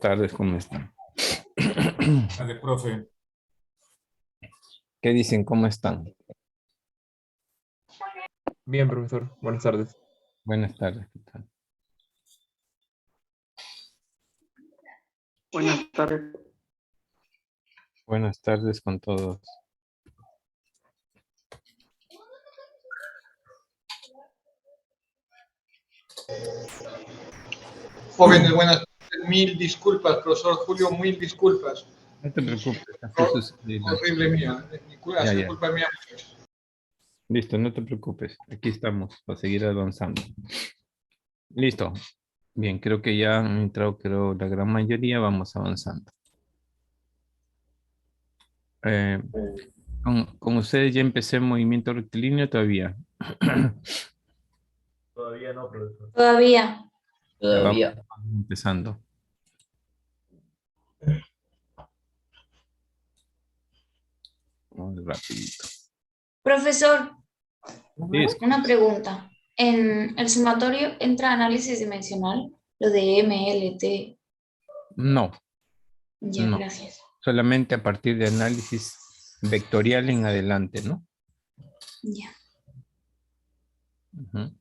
Tardes, ¿cómo están? Dale, profe. ¿Qué dicen? ¿Cómo están? Bien, profesor. Buenas tardes. Buenas tardes, ¿qué tal? Buenas tardes. Buenas tardes con todos. Jóvenes, buenas tardes. Mil disculpas, profesor Julio, mil disculpas. No te preocupes, así sucede. Horrible mía. Ha Ya, sido ya. culpa mía, muchachos. Listo, no te preocupes. Aquí estamos para seguir avanzando. Listo. Bien, creo que ya han entrado, creo, la gran mayoría. Vamos avanzando. Eh, con ustedes ya empecé el movimiento rectilíneo todavía. Todavía no, profesor. Todavía. Ya vamos empezando. Vamos rapidito. Profesor, Sí, una pregunta. ¿En el sumatorio entra análisis dimensional? Lo de MLT. no, Ya, no. gracias. Solamente a partir de análisis vectorial en adelante, ¿no? Ya. Ujú.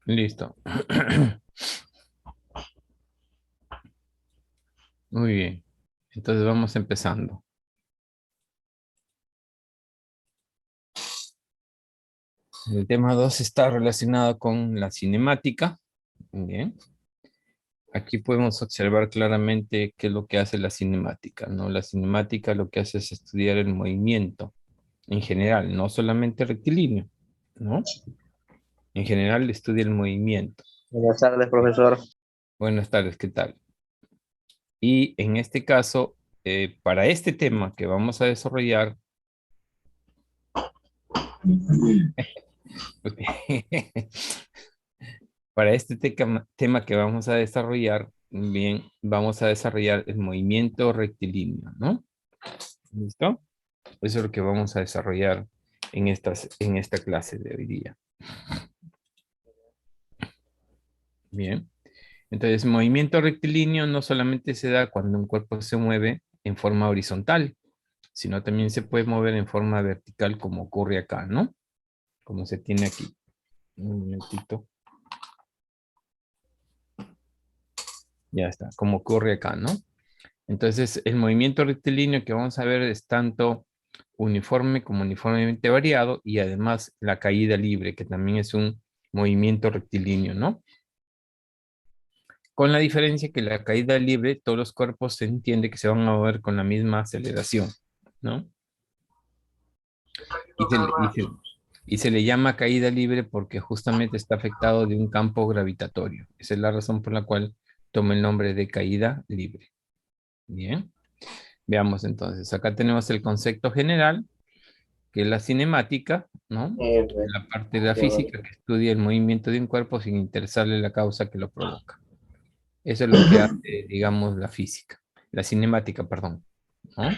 Listo. Muy bien. Entonces vamos empezando. El tema 2 está relacionado con la cinemática. Bien. Aquí podemos observar claramente qué es lo que hace la cinemática, ¿no? La cinemática lo que hace es estudiar el movimiento en general, no solamente rectilíneo, ¿no? En general estudia el movimiento. Buenas tardes, profesor. Buenas tardes, ¿qué tal? Y en este caso, para este tema que vamos a desarrollar, para este tema que vamos a desarrollar, bien, vamos a desarrollar el movimiento rectilíneo, ¿no? ¿Listo? Eso es lo que vamos a desarrollar en esta clase de hoy día. Bien. Entonces, movimiento rectilíneo no solamente se da cuando un cuerpo se mueve en forma horizontal, sino también se puede mover en forma vertical como ocurre acá, ¿no? Como se tiene aquí. Un momentito. Ya está, como ocurre acá, ¿no? Entonces, el movimiento rectilíneo que vamos a ver es tanto uniforme como uniformemente variado y además la caída libre, que también es un movimiento rectilíneo, ¿no? Con la diferencia que la caída libre, todos los cuerpos se entiende que se van a mover con la misma aceleración, ¿no? Y se, le- y se- y se le llama caída libre porque justamente está afectado de un campo gravitatorio. Esa es la razón por la cual toma el nombre de caída libre. Bien. Veamos entonces, acá tenemos el concepto general, que es la cinemática, ¿no? La parte de la física que estudia el movimiento de un cuerpo sin interesarle la causa que lo provoca. Eso es lo que hace, digamos, la física, la cinemática, perdón, ¿no?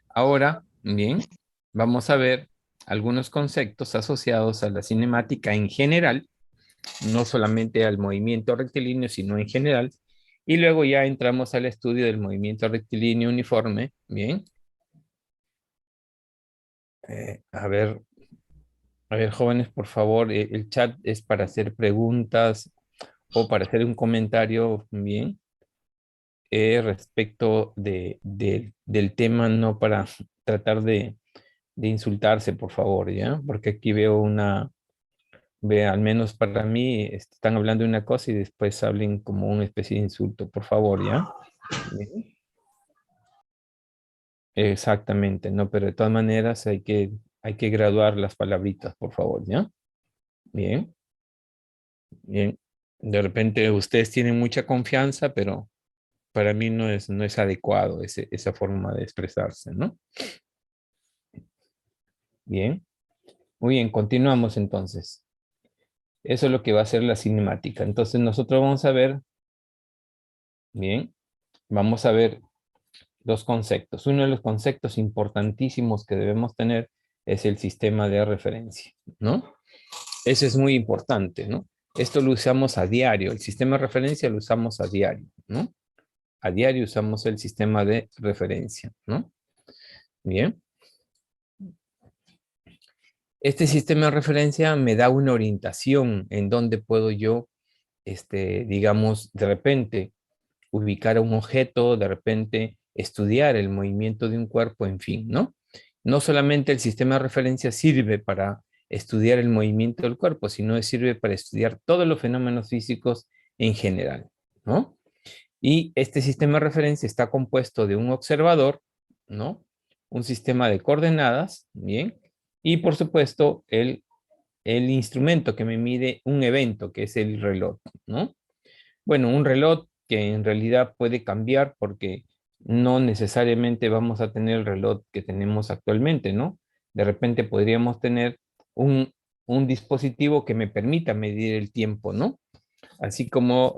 Ahora, bien, vamos a ver algunos conceptos asociados a la cinemática en general, no solamente al movimiento rectilíneo, sino en general, y luego ya entramos al estudio del movimiento rectilíneo uniforme, bien. A ver, jóvenes, por favor, el chat es para hacer preguntas o para hacer un comentario, bien, respecto del tema, no para tratar de insultarse, por favor, ¿ya? Porque aquí veo al menos para mí, están hablando de una cosa y después hablen como una especie de insulto, por favor, ¿ya? Bien. Exactamente, no, pero de todas maneras hay que graduar las palabritas, por favor, ¿ya? Bien. Bien, de repente ustedes tienen mucha confianza, pero para mí no es adecuado esa forma de expresarse, ¿no? Bien, muy bien, continuamos entonces. Eso es lo que va a ser la cinemática. Entonces nosotros vamos a ver Bien, vamos a ver dos conceptos. Uno de los conceptos importantísimos que debemos tener es el sistema de referencia, ¿no? Eso es muy importante, ¿no? Esto lo usamos a diario. El sistema de referencia lo usamos a diario, ¿no? A diario usamos el sistema de referencia, ¿no? Bien. Este sistema de referencia me da una orientación en donde puedo yo, digamos, de repente ubicar a un objeto, de repente estudiar el movimiento de un cuerpo, en fin, ¿no? No solamente el sistema de referencia sirve para estudiar el movimiento del cuerpo, sino sirve para estudiar todos los fenómenos físicos en general, ¿no? Y este sistema de referencia está compuesto de un observador, ¿no? Un sistema de coordenadas, ¿bien? Y por supuesto el instrumento que me mide un evento, que es el reloj, ¿no? Bueno, un reloj que en realidad puede cambiar porque no necesariamente vamos a tener el reloj que tenemos actualmente, ¿no? De repente podríamos tener un dispositivo que me permita medir el tiempo, ¿no? Así como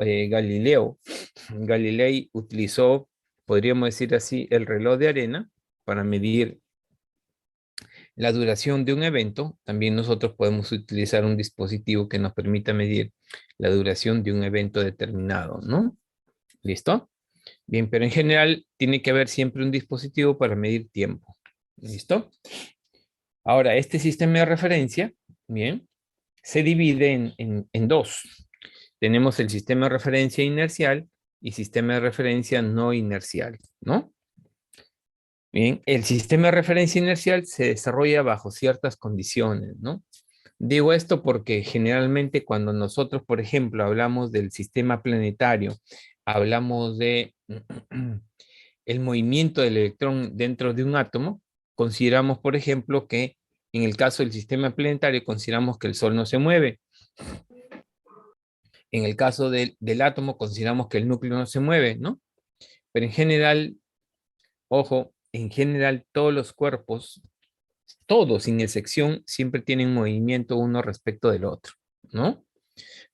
Galilei utilizó, podríamos decir así, el reloj de arena para medir la duración de un evento. También nosotros podemos utilizar un dispositivo que nos permita medir la duración de un evento determinado, ¿no? ¿Listo? Bien, pero en general tiene que haber siempre un dispositivo para medir tiempo. ¿Listo? Ahora, este sistema de referencia, bien, se divide en dos. Tenemos el sistema de referencia inercial y sistema de referencia no inercial, ¿no? Bien, el sistema de referencia inercial se desarrolla bajo ciertas condiciones, ¿no? Digo esto porque generalmente cuando nosotros, por ejemplo, hablamos del sistema planetario, hablamos de el movimiento del electrón dentro de un átomo, consideramos, por ejemplo, que en el caso del sistema planetario, consideramos que el Sol no se mueve. En el caso del átomo, consideramos que el núcleo no se mueve, ¿no? Pero en general, ojo, en general todos los cuerpos, todos sin excepción, siempre tienen movimiento uno respecto del otro, ¿no?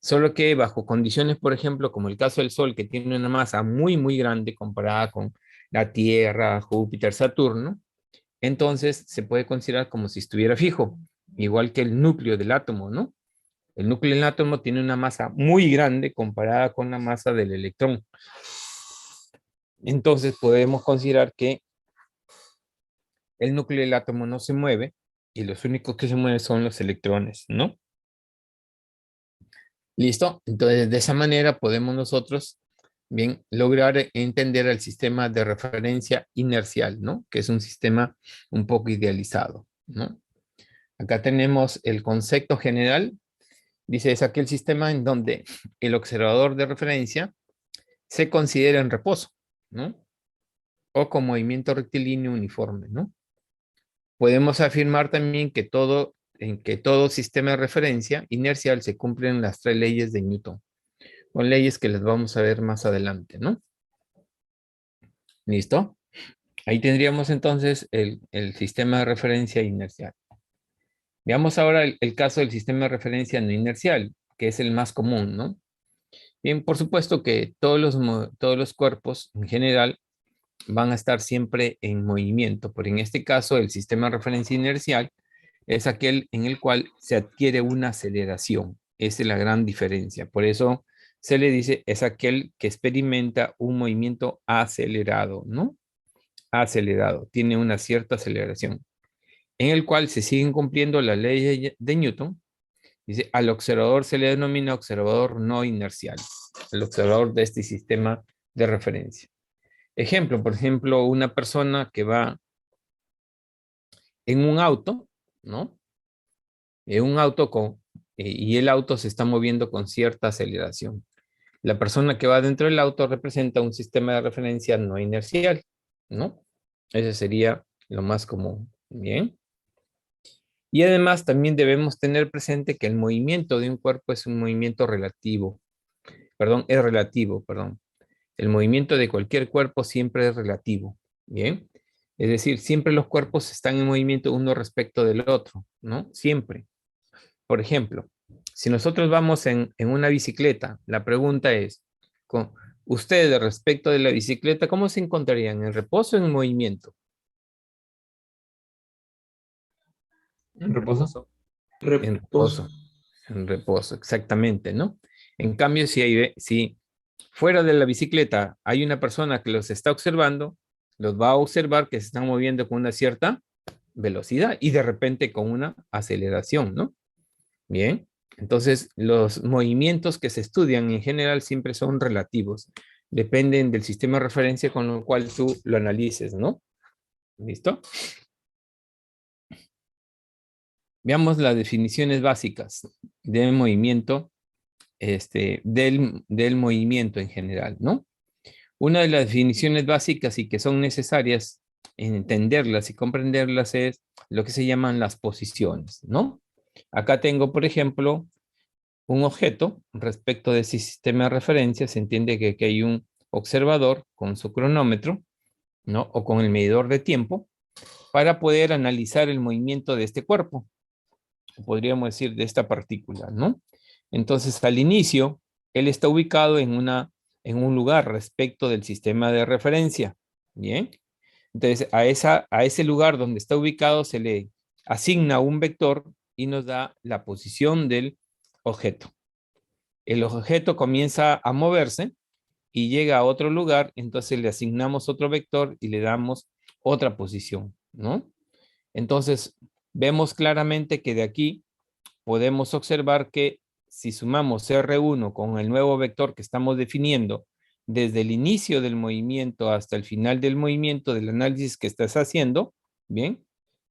Solo que bajo condiciones, por ejemplo, como el caso del Sol, que tiene una masa muy, muy grande comparada con la Tierra, Júpiter, Saturno, entonces se puede considerar como si estuviera fijo, igual que el núcleo del átomo, ¿no? El núcleo del átomo tiene una masa muy grande comparada con la masa del electrón. Entonces podemos considerar que el núcleo del átomo no se mueve y los únicos que se mueven son los electrones, ¿no? ¿Listo? Entonces, de esa manera podemos nosotros, bien, lograr entender el sistema de referencia inercial, ¿no? Que es un sistema un poco idealizado, ¿no? Acá tenemos el concepto general. Dice, es aquel sistema en donde el observador de referencia se considera en reposo, ¿no? O con movimiento rectilíneo uniforme, ¿no? Podemos afirmar también que en que todo sistema de referencia inercial se cumplen las 3 leyes de Newton, o leyes que les vamos a ver más adelante, ¿no? ¿Listo? Ahí tendríamos entonces el sistema de referencia inercial. Veamos ahora el caso del sistema de referencia no inercial, que es el más común, ¿no? Bien, por supuesto que todos los cuerpos en general van a estar siempre en movimiento, pero en este caso el sistema de referencia inercial es aquel en el cual se adquiere una aceleración. Esa es la gran diferencia. Por eso se le dice es aquel que experimenta un movimiento acelerado, ¿no? Acelerado, tiene una cierta aceleración, en el cual se siguen cumpliendo las leyes de Newton. Dice, al observador se le denomina observador no inercial, el observador de este sistema de referencia. Ejemplo, por ejemplo, una persona que va en un auto, ¿no? En un auto y el auto se está moviendo con cierta aceleración. La persona que va dentro del auto representa un sistema de referencia no inercial, ¿no? Ese sería lo más común. Bien. Y además también debemos tener presente que el movimiento de un cuerpo es un movimiento relativo. Perdón, es relativo, perdón. El movimiento de cualquier cuerpo siempre es relativo. Bien. Es decir, siempre los cuerpos están en movimiento uno respecto del otro, ¿no? Siempre. Por ejemplo, si nosotros vamos en una bicicleta, la pregunta es, Ustedes respecto de la bicicleta, ¿cómo se encontrarían? ¿En reposo o en movimiento? ¿En reposo? En reposo. En reposo, exactamente, ¿no? En cambio, si fuera de la bicicleta hay una persona que los está observando, los va a observar que se están moviendo con una cierta velocidad y de repente con una aceleración, ¿no? Bien, entonces los movimientos que se estudian en general siempre son relativos, dependen del sistema de referencia con lo cual tú lo analices, ¿no? ¿Listo? Veamos las definiciones básicas de movimiento, del movimiento en general, ¿no? Una de las definiciones básicas y que son necesarias en entenderlas y comprenderlas es lo que se llaman las posiciones, ¿no? Acá tengo, por ejemplo, un objeto respecto de ese sistema de referencia. Se entiende que aquí hay un observador con su cronómetro, ¿no? O con el medidor de tiempo para poder analizar el movimiento de este cuerpo, podríamos decir de esta partícula, ¿no? Entonces, al inicio, él está ubicado en un lugar respecto del sistema de referencia, ¿bien? Entonces, a ese lugar donde está ubicado se le asigna un vector y nos da la posición del objeto. El objeto comienza a moverse y llega a otro lugar, entonces le asignamos otro vector y le damos otra posición, ¿no? Entonces, vemos claramente que de aquí podemos observar que si sumamos R1 con el nuevo vector que estamos definiendo desde el inicio del movimiento hasta el final del movimiento del análisis que estás haciendo, bien,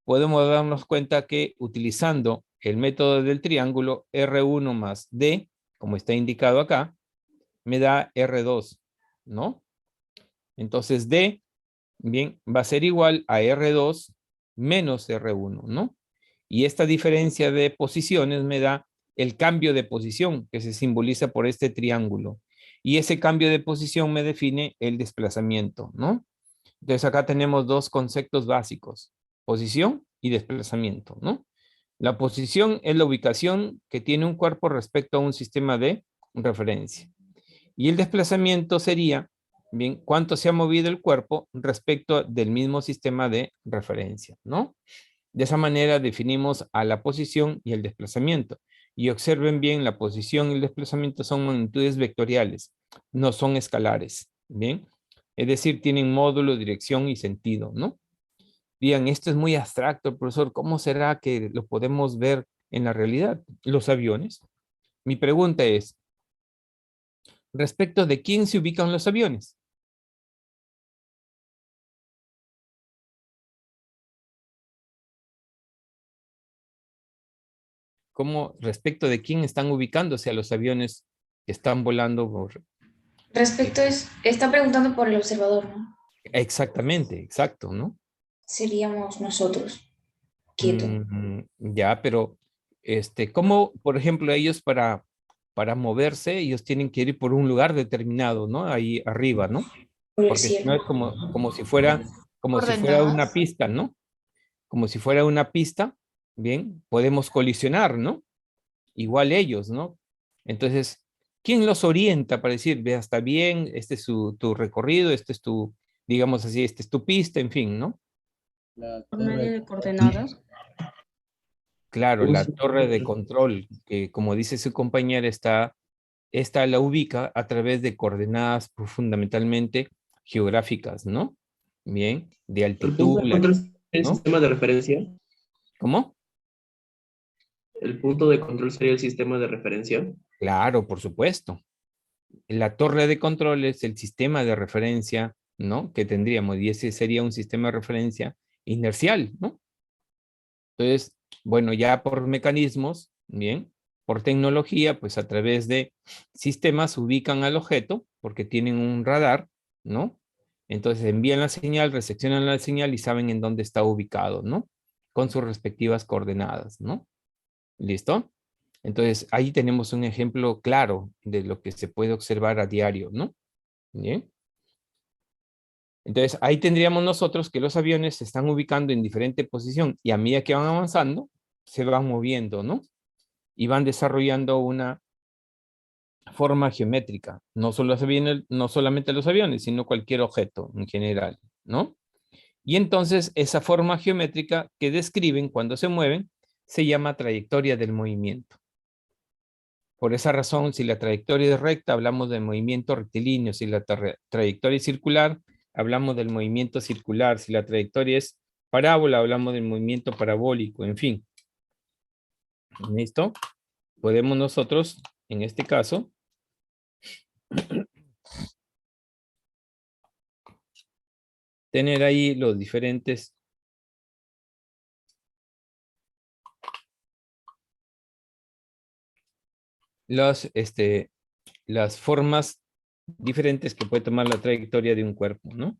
podemos darnos cuenta que utilizando el método del triángulo R1 más D, como está indicado acá, me da R2, ¿no? Entonces D, bien, va a ser igual a R2 menos R1, ¿no? Y esta diferencia de posiciones me da el cambio de posición que se simboliza por este triángulo. Y ese cambio de posición me define el desplazamiento, ¿no? Entonces acá tenemos dos conceptos básicos, posición y desplazamiento, ¿no? La posición es la ubicación que tiene un cuerpo respecto a un sistema de referencia. Y el desplazamiento sería, bien, cuánto se ha movido el cuerpo respecto del mismo sistema de referencia, ¿no? De esa manera definimos a la posición y el desplazamiento. Y observen bien, la posición y el desplazamiento son magnitudes vectoriales, no son escalares, ¿bien? Es decir, tienen módulo, dirección y sentido, ¿no? Bien, esto es muy abstracto, profesor. ¿Cómo será que lo podemos ver en la realidad? Los aviones. Mi pregunta es, ¿respecto de quién se ubican los aviones? ¿Cómo, respecto de quién están ubicándose a los aviones que están volando por... Respecto está preguntando por el observador, ¿no? Exactamente, exacto, ¿no? Seríamos nosotros, quieto. Ya, pero, ¿cómo, por ejemplo, ellos para moverse, ellos tienen que ir por un lugar determinado, ¿no? Ahí arriba, ¿no? Por el Porque si no cielo. es como si fuera una Coordenadas. pista, ¿no? Como si fuera una pista, bien, podemos colisionar, ¿no? Igual ellos, ¿no? Entonces, ¿quién los orienta para decir, vea, está bien, este es tu recorrido, este es tu, digamos así, este es tu pista, en fin, ¿no? Por medio de coordenadas. Claro, la torre de control, que como dice su compañera, esta la ubica a través de coordenadas fundamentalmente geográficas, ¿no? Bien, de El punto altitud, de control sería el ¿no? sistema de referencia. ¿Cómo? El punto de control sería el sistema de referencia. Claro, por supuesto. La torre de control es el sistema de referencia, ¿no? Que tendríamos, y ese sería un sistema de referencia inercial, ¿no? Entonces, bueno, ya por mecanismos, bien, por tecnología, pues a través de sistemas ubican al objeto, porque tienen un radar, ¿no? Entonces envían la señal, recepcionan la señal y saben en dónde está ubicado, ¿no? Con sus respectivas coordenadas, ¿no? ¿Listo? Entonces, ahí tenemos un ejemplo claro de lo que se puede observar a diario, ¿no? Bien. Entonces, ahí tendríamos nosotros que los aviones se están ubicando en diferente posición y a medida que van avanzando, se van moviendo, ¿no? Y van desarrollando una forma geométrica. No solo los aviones, no solamente los aviones, sino cualquier objeto en general, ¿no? Y entonces esa forma geométrica que describen cuando se mueven se llama trayectoria del movimiento. Por esa razón, si la trayectoria es recta, hablamos de movimiento rectilíneo. Si la trayectoria es circular, hablamos del movimiento circular. Si la trayectoria es parábola, hablamos del movimiento parabólico. En fin. ¿Listo? Podemos nosotros, en este caso, tener ahí los diferentes las formas diferentes que puede tomar la trayectoria de un cuerpo, ¿no?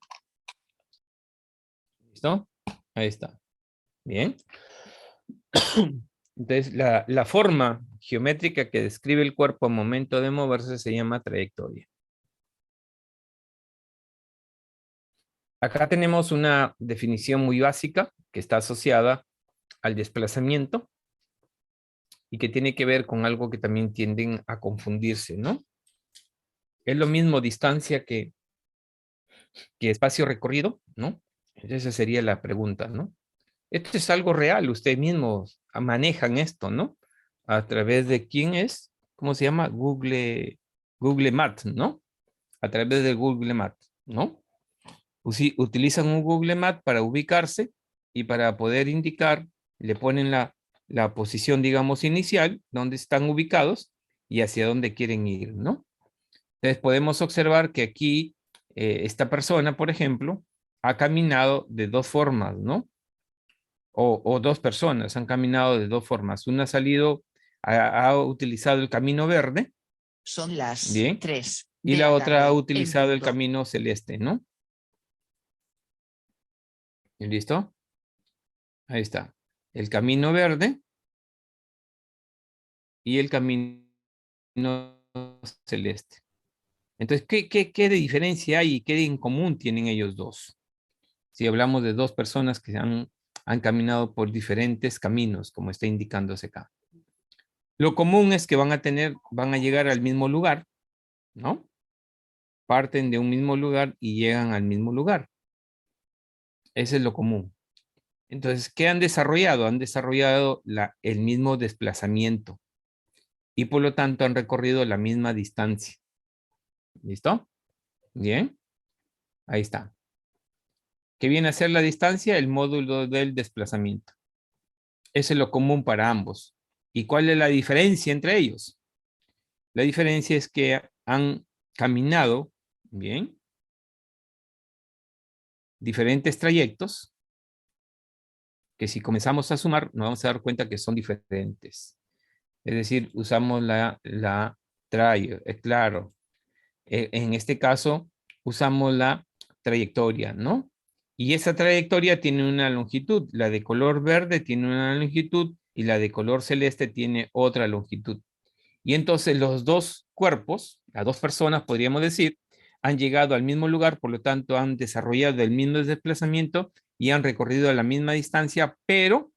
¿Listo? Ahí está. Bien. Entonces, la forma geométrica que describe el cuerpo al momento de moverse se llama trayectoria. Acá tenemos una definición muy básica que está asociada al desplazamiento y que tiene que ver con algo que también tienden a confundirse, ¿no? Es lo mismo distancia que espacio recorrido, ¿no? Esa sería la pregunta, ¿no? Esto es algo real, ustedes mismos manejan esto, ¿no? A través de quién es, ¿cómo se llama? Google Maps, ¿no? A través de Google Maps, ¿no? Utilizan un Google Maps para ubicarse y para poder indicar, le ponen la posición, digamos, inicial, donde están ubicados y hacia dónde quieren ir, ¿no? Entonces podemos observar que aquí esta persona, por ejemplo, ha caminado de dos formas, ¿no? O dos personas han caminado de dos formas. Una ha salido, ha utilizado el camino verde. Son las Bien. 3 Y de la la otra ha tarde, utilizado en el punto. camino celeste, ¿no? ¿Listo? Ahí está. El camino verde y el camino celeste. Entonces, ¿qué de diferencia hay y qué en común tienen ellos dos? Si hablamos de dos personas que han caminado por diferentes caminos, como está indicándose acá. Lo común es que van a llegar al mismo lugar, ¿no? Parten de un mismo lugar y llegan al mismo lugar. Ese es lo común. Entonces, ¿qué han desarrollado? Han desarrollado el mismo desplazamiento y por lo tanto han recorrido la misma distancia. ¿Listo? Bien. Ahí está. ¿Qué viene a ser la distancia? El módulo del desplazamiento. Eso es lo común para ambos. ¿Y cuál es la diferencia entre ellos? La diferencia es que han caminado, bien, diferentes trayectos, que si comenzamos a sumar, nos vamos a dar cuenta que son diferentes. Es decir, usamos claro. En este caso, usamos la trayectoria, ¿no? Y esa trayectoria tiene una longitud. La de color verde tiene una longitud y la de color celeste tiene otra longitud. Y entonces los dos cuerpos, las dos personas, podríamos decir, han llegado al mismo lugar, por lo tanto han desarrollado el mismo desplazamiento y han recorrido la misma distancia, pero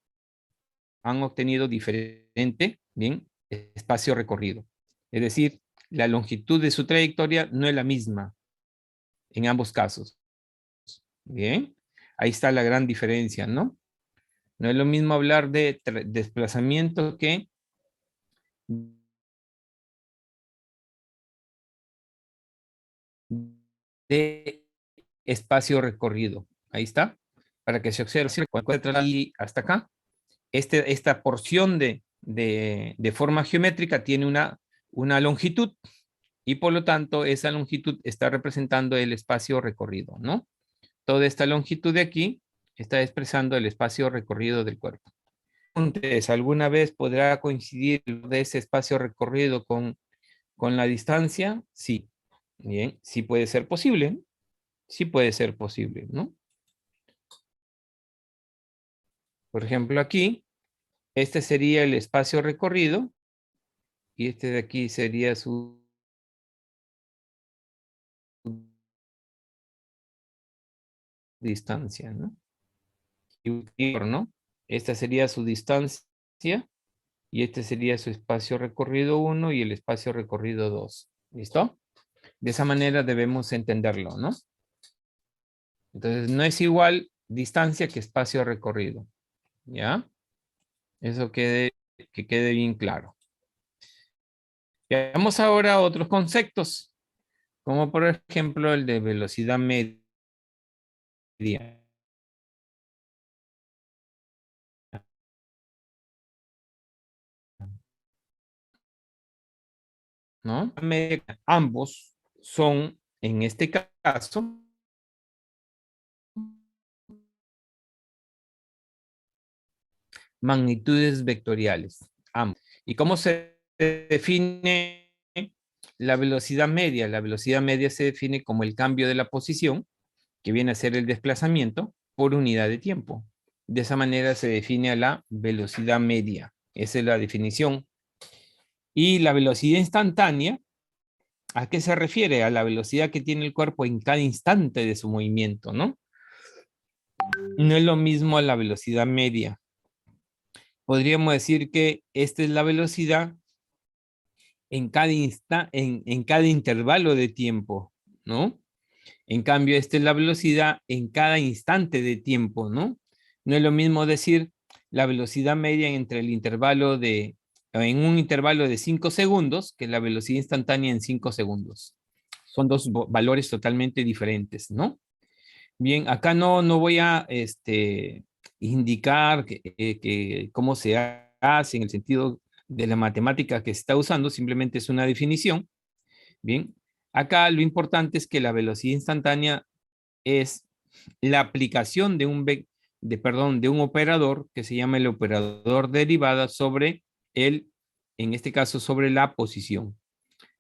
han obtenido diferente, bien, espacio recorrido. Es decir, la longitud de su trayectoria no es la misma en ambos casos. Bien, ahí está la gran diferencia, ¿no? No es lo mismo hablar de desplazamiento que de espacio recorrido. Ahí está, para que se observe y hasta acá. Esta porción de forma geométrica tiene una longitud y por lo tanto esa longitud está representando el espacio recorrido, ¿no? Toda esta longitud de aquí está expresando el espacio recorrido del cuerpo. Entonces, ¿alguna vez podrá coincidir de ese espacio recorrido con la distancia? Sí. Bien, sí puede ser posible. Sí puede ser posible, ¿no? Por ejemplo, aquí, este sería el espacio recorrido y este de aquí sería su distancia, ¿no? Y ¿no? Esta sería su distancia y este sería su espacio recorrido 1 y el espacio recorrido 2. ¿Listo? De esa manera debemos entenderlo, ¿no? Entonces, no es igual distancia que espacio recorrido. ¿Ya? Eso que quede bien claro. Veamos ahora otros conceptos, como por ejemplo el de velocidad media. ¿No? Ambos son, en este caso, magnitudes vectoriales. Ambos. ¿Y cómo se define la velocidad media? La velocidad media se define como el cambio de la posición, que viene a ser el desplazamiento, por unidad de tiempo. De esa manera se define a la velocidad media. Esa es la definición. Y la velocidad instantánea, ¿a qué se refiere? A la velocidad que tiene el cuerpo en cada instante de su movimiento, ¿no? No es lo mismo a la velocidad media. Podríamos decir que esta es la velocidad en cada intervalo de tiempo, ¿no? En cambio, esta es la velocidad en cada instante de tiempo, ¿no? No es lo mismo decir la velocidad media entre el intervalo en un intervalo de 5 segundos que la velocidad instantánea en 5 segundos. Son dos valores totalmente diferentes, ¿no? Bien, acá no voy a indicar cómo se hace en el sentido de la matemática que se está usando, simplemente es una definición. Bien, acá lo importante es que la velocidad instantánea es la aplicación de un operador que se llama el operador derivada sobre en este caso, sobre la posición.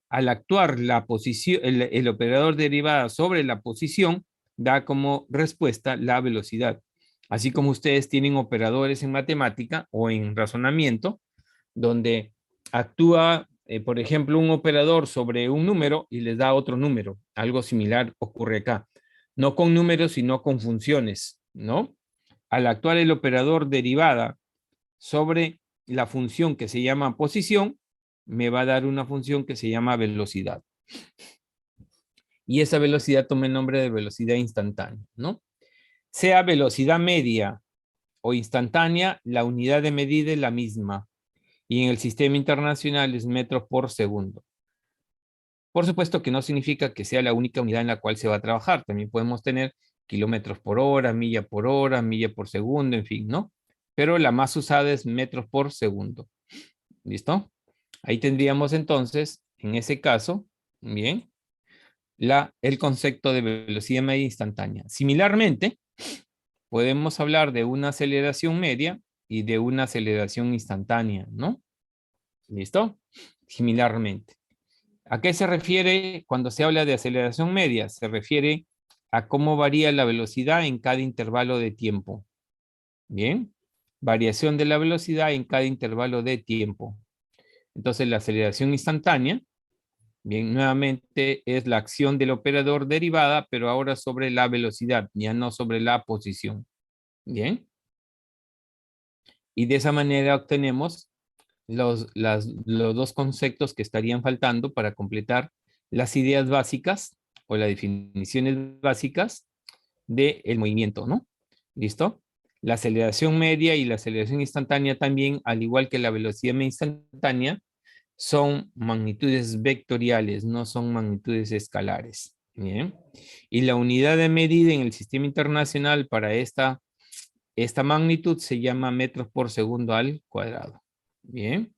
Al actuar la posición, el operador derivada sobre la posición, da como respuesta la velocidad. Así como ustedes tienen operadores en matemática o en razonamiento, donde actúa, por ejemplo, un operador sobre un número y les da otro número. Algo similar ocurre acá. No con números, sino con funciones, ¿no? Al actuar el operador derivada sobre la función que se llama posición, me va a dar una función que se llama velocidad. Y esa velocidad toma el nombre de velocidad instantánea, ¿no? Sea velocidad media o instantánea, la unidad de medida es la misma. Y en el sistema internacional es metros por segundo. Por supuesto que no significa que sea la única unidad en la cual se va a trabajar. También podemos tener kilómetros por hora, milla por segundo, en fin, ¿no? Pero la más usada es metros por segundo. ¿Listo? Ahí tendríamos entonces, en ese caso, bien, el concepto de velocidad media instantánea. Similarmente, podemos hablar de una aceleración media y de una aceleración instantánea, ¿no? ¿Listo? Similarmente. ¿A qué se refiere cuando se habla de aceleración media? Se refiere a cómo varía la velocidad en cada intervalo de tiempo. Bien, variación de la velocidad en cada intervalo de tiempo. Entonces, la aceleración instantánea, bien, nuevamente es la acción del operador derivada, pero ahora sobre la velocidad, ya no sobre la posición. Bien. Y de esa manera obtenemos los dos conceptos que estarían faltando para completar las ideas básicas o las definiciones básicas del movimiento, ¿no? ¿Listo? La aceleración media y la aceleración instantánea también, al igual que la velocidad media instantánea, son magnitudes vectoriales, no son magnitudes escalares. ¿Bien? Y la unidad de medida en el sistema internacional para esta magnitud se llama metros por segundo al cuadrado. Bien,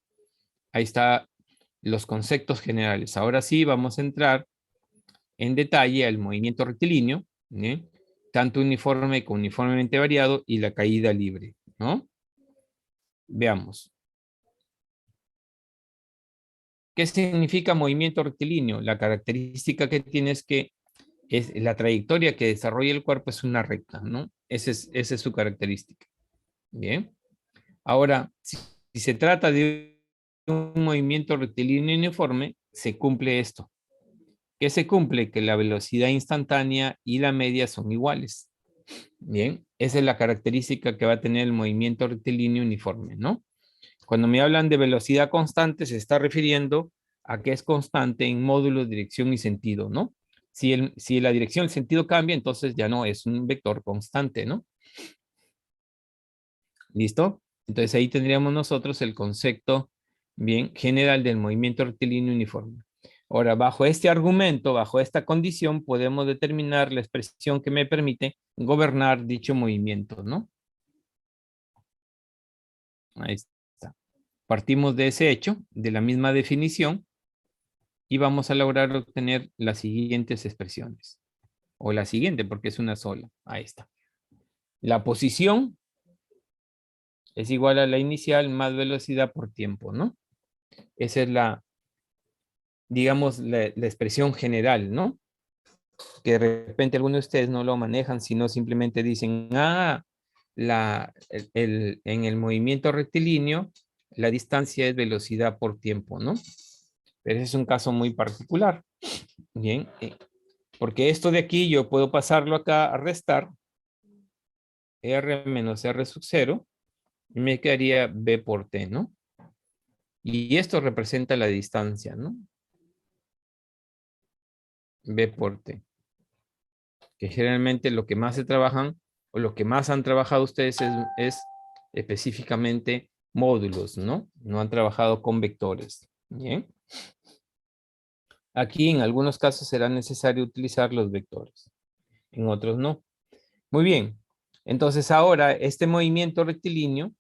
ahí está los conceptos generales. Ahora sí vamos a entrar en detalle al movimiento rectilíneo, ¿sí? Tanto uniforme como uniformemente variado y la caída libre, ¿no? Veamos. ¿Qué significa movimiento rectilíneo? La característica que tiene es que la trayectoria que desarrolla el cuerpo es una recta, ¿no? Esa es su característica. Bien. Ahora, si se trata de un movimiento rectilíneo uniforme, se cumple esto. ¿Qué se cumple? Que la velocidad instantánea y la media son iguales. Bien, esa es la característica que va a tener el movimiento rectilíneo uniforme, ¿no? Cuando me hablan de velocidad constante, se está refiriendo a que es constante en módulos, dirección y sentido, ¿no? Si la dirección, el sentido cambia, entonces ya no es un vector constante, ¿no? ¿Listo? Entonces ahí tendríamos nosotros el concepto bien general del movimiento rectilíneo uniforme. Ahora, bajo este argumento, bajo esta condición, podemos determinar la expresión que me permite gobernar dicho movimiento, ¿no? Ahí está. Partimos de ese hecho, de la misma definición, y vamos a lograr obtener las siguientes expresiones. O la siguiente, porque es una sola. Ahí está. La posición es igual a la inicial más velocidad por tiempo, ¿no? Esa es digamos, la expresión general, ¿no? Que de repente algunos de ustedes no lo manejan, sino simplemente dicen, en el movimiento rectilíneo, la distancia es velocidad por tiempo, ¿no? Pero ese es un caso muy particular, ¿bien? Porque esto de aquí yo puedo pasarlo acá a restar, R menos R sub 0, y me quedaría B por T, ¿no? Y esto representa la distancia, ¿no? B por T. Que generalmente lo que más se trabajan o lo que más han trabajado ustedes es específicamente módulos, ¿no? No han trabajado con vectores. Bien. Aquí en algunos casos será necesario utilizar los vectores, en otros no. Muy bien. Entonces ahora este movimiento rectilíneo,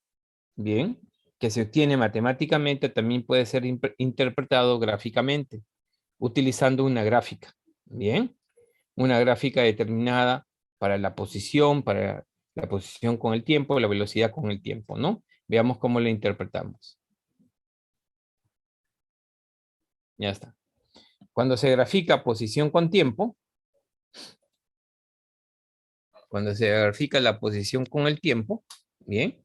bien, que se obtiene matemáticamente, también puede ser interpretado gráficamente, utilizando una gráfica. Bien. Una gráfica determinada para la posición con el tiempo, la velocidad con el tiempo, ¿no? Veamos cómo la interpretamos. Ya está. Cuando se grafica posición con tiempo, cuando se grafica la posición con el tiempo, bien,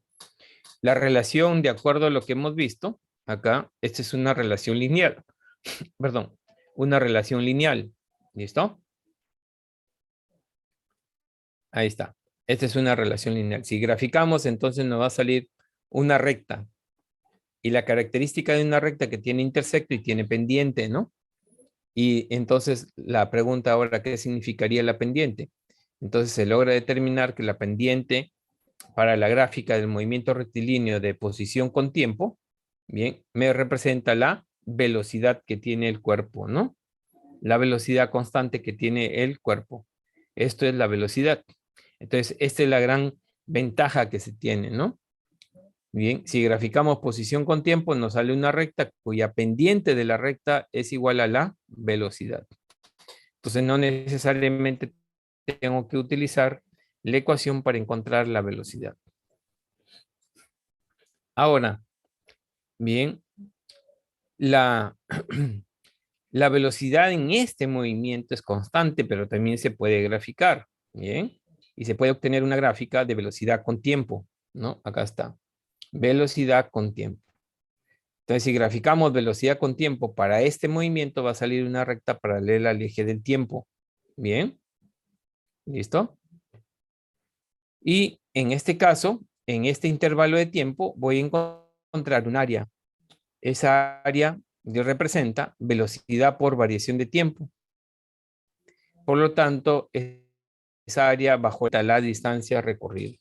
la relación, de acuerdo a lo que hemos visto, acá, esta es una relación lineal, perdón, una relación lineal, ¿listo? Ahí está. Esta es una relación lineal. Si graficamos, entonces nos va a salir una recta. Y la característica de una recta que tiene intersecto y tiene pendiente, ¿no? Y entonces la pregunta ahora, ¿qué significaría la pendiente? Entonces se logra determinar que la pendiente para la gráfica del movimiento rectilíneo de posición con tiempo, bien, me representa la velocidad que tiene el cuerpo, ¿no? La velocidad constante que tiene el cuerpo. Esto es la velocidad. Entonces, esta es la gran ventaja que se tiene, ¿no? Bien, si graficamos posición con tiempo, nos sale una recta cuya pendiente de la recta es igual a la velocidad. Entonces, no necesariamente tengo que utilizar la ecuación para encontrar la velocidad. Ahora, bien, la velocidad en este movimiento es constante, pero también se puede graficar, ¿bien? Y se puede obtener una gráfica de velocidad con tiempo, ¿no? Acá está, velocidad con tiempo. Entonces, si graficamos velocidad con tiempo para este movimiento, va a salir una recta paralela al eje del tiempo. ¿Bien? ¿Listo? Y en este caso, en este intervalo de tiempo, voy a encontrar un área. Esa área representa velocidad por variación de tiempo. Por lo tanto, esa área bajo la distancia recorrida.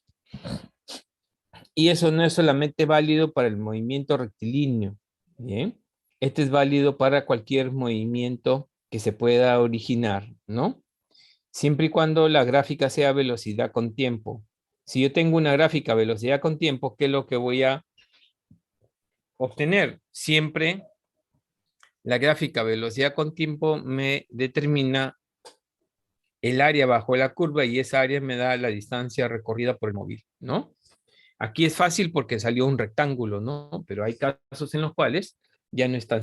Y eso no es solamente válido para el movimiento rectilíneo. Bien. Este es válido para cualquier movimiento que se pueda originar, ¿no? Siempre y cuando la gráfica sea velocidad con tiempo. Si yo tengo una gráfica velocidad con tiempo, ¿qué es lo que voy a obtener? Siempre la gráfica velocidad con tiempo me determina el área bajo la curva y esa área me da la distancia recorrida por el móvil, ¿no? Aquí es fácil porque salió un rectángulo, ¿no? Pero hay casos en los cuales ya no es tan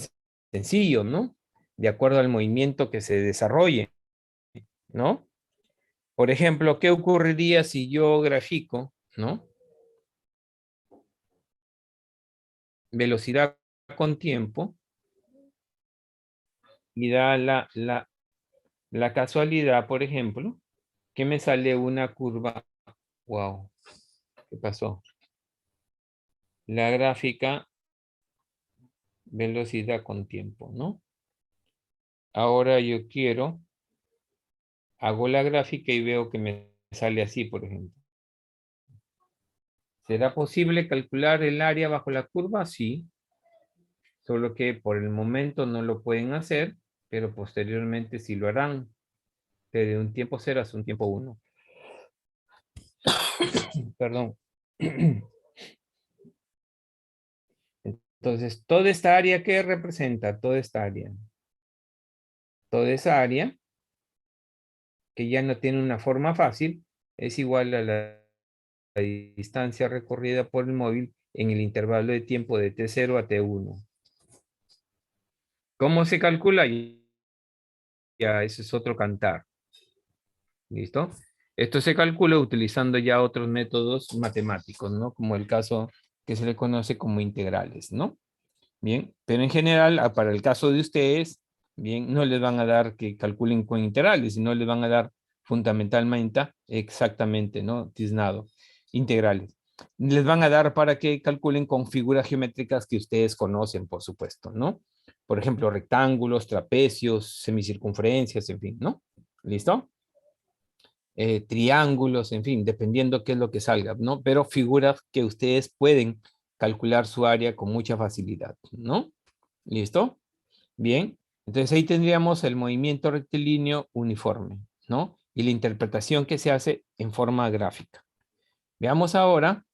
sencillo, ¿no? De acuerdo al movimiento que se desarrolle, ¿no? Por ejemplo, ¿qué ocurriría si yo grafico, ¿no? Velocidad con tiempo y da la casualidad, por ejemplo, que me sale una curva. Wow, ¿qué pasó? La gráfica velocidad con tiempo, ¿no? Ahora yo hago la gráfica y veo que me sale así, por ejemplo. ¿Será posible calcular el área bajo la curva? Sí, solo que por el momento no lo pueden hacer, pero posteriormente sí lo harán. De un tiempo 0 hasta un tiempo 1. Perdón. Entonces, toda esta área, ¿qué representa? Toda esta área. Toda esa área, que ya no tiene una forma fácil, es igual a la distancia recorrida por el móvil en el intervalo de tiempo de T0 a T1. ¿Cómo se calcula? Ya, ese es otro cantar. ¿Listo? Esto se calcula utilizando ya otros métodos matemáticos, ¿no? Como el caso que se le conoce como integrales, ¿no? Bien, pero en general, para el caso de ustedes, bien, no les van a dar que calculen con integrales, sino les van a dar fundamentalmente, exactamente, ¿no? Tiznado, integrales. Les van a dar para que calculen con figuras geométricas que ustedes conocen, por supuesto, ¿no? Por ejemplo, rectángulos, trapecios, semicircunferencias, en fin, ¿no? ¿Listo? Triángulos, en fin, dependiendo qué es lo que salga, ¿no? Pero figuras que ustedes pueden calcular su área con mucha facilidad, ¿no? ¿Listo? Bien, entonces ahí tendríamos el movimiento rectilíneo uniforme, ¿no? Y la interpretación que se hace en forma gráfica. Veamos ahora